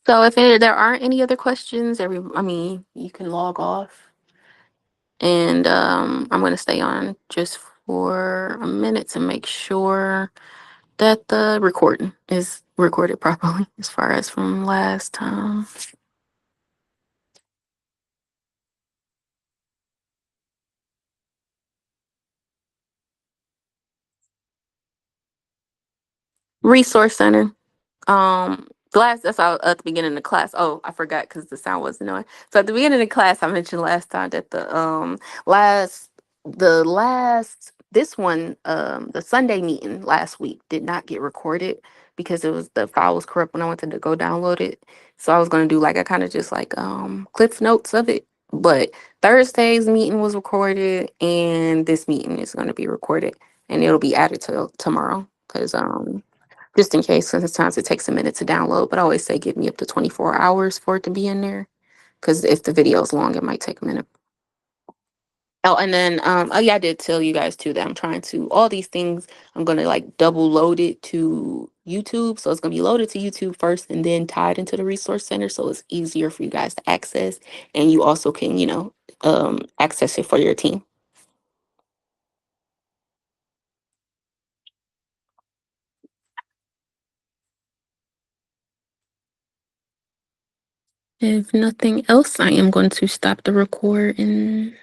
So if there aren't any other questions, I mean, you can log off. And I'm going to stay on just for a minute to make sure that the recording is recorded properly as far as from last time. Resource Center. That's all at the beginning of the class. Oh, I forgot because the sound wasn't on. So at the beginning of the class, I mentioned last time that the Sunday meeting last week did not get recorded because the file was corrupt when I wanted to go download it. So I was gonna do like I kind of just like cliff notes of it. But Thursday's meeting was recorded, and this meeting is gonna be recorded, and it'll be added to tomorrow because just in case, because sometimes it takes a minute to download. But I always say give me up to 24 hours for it to be in there, because if the video is long, it might take a minute. Oh, and then oh yeah, I did tell you guys too that I'm trying to all these things. I'm gonna like double load it to YouTube, so it's gonna be loaded to YouTube first, and then tied into the resource center, so it's easier for you guys to access, and you also can access it for your team. If nothing else, I am going to stop the recording.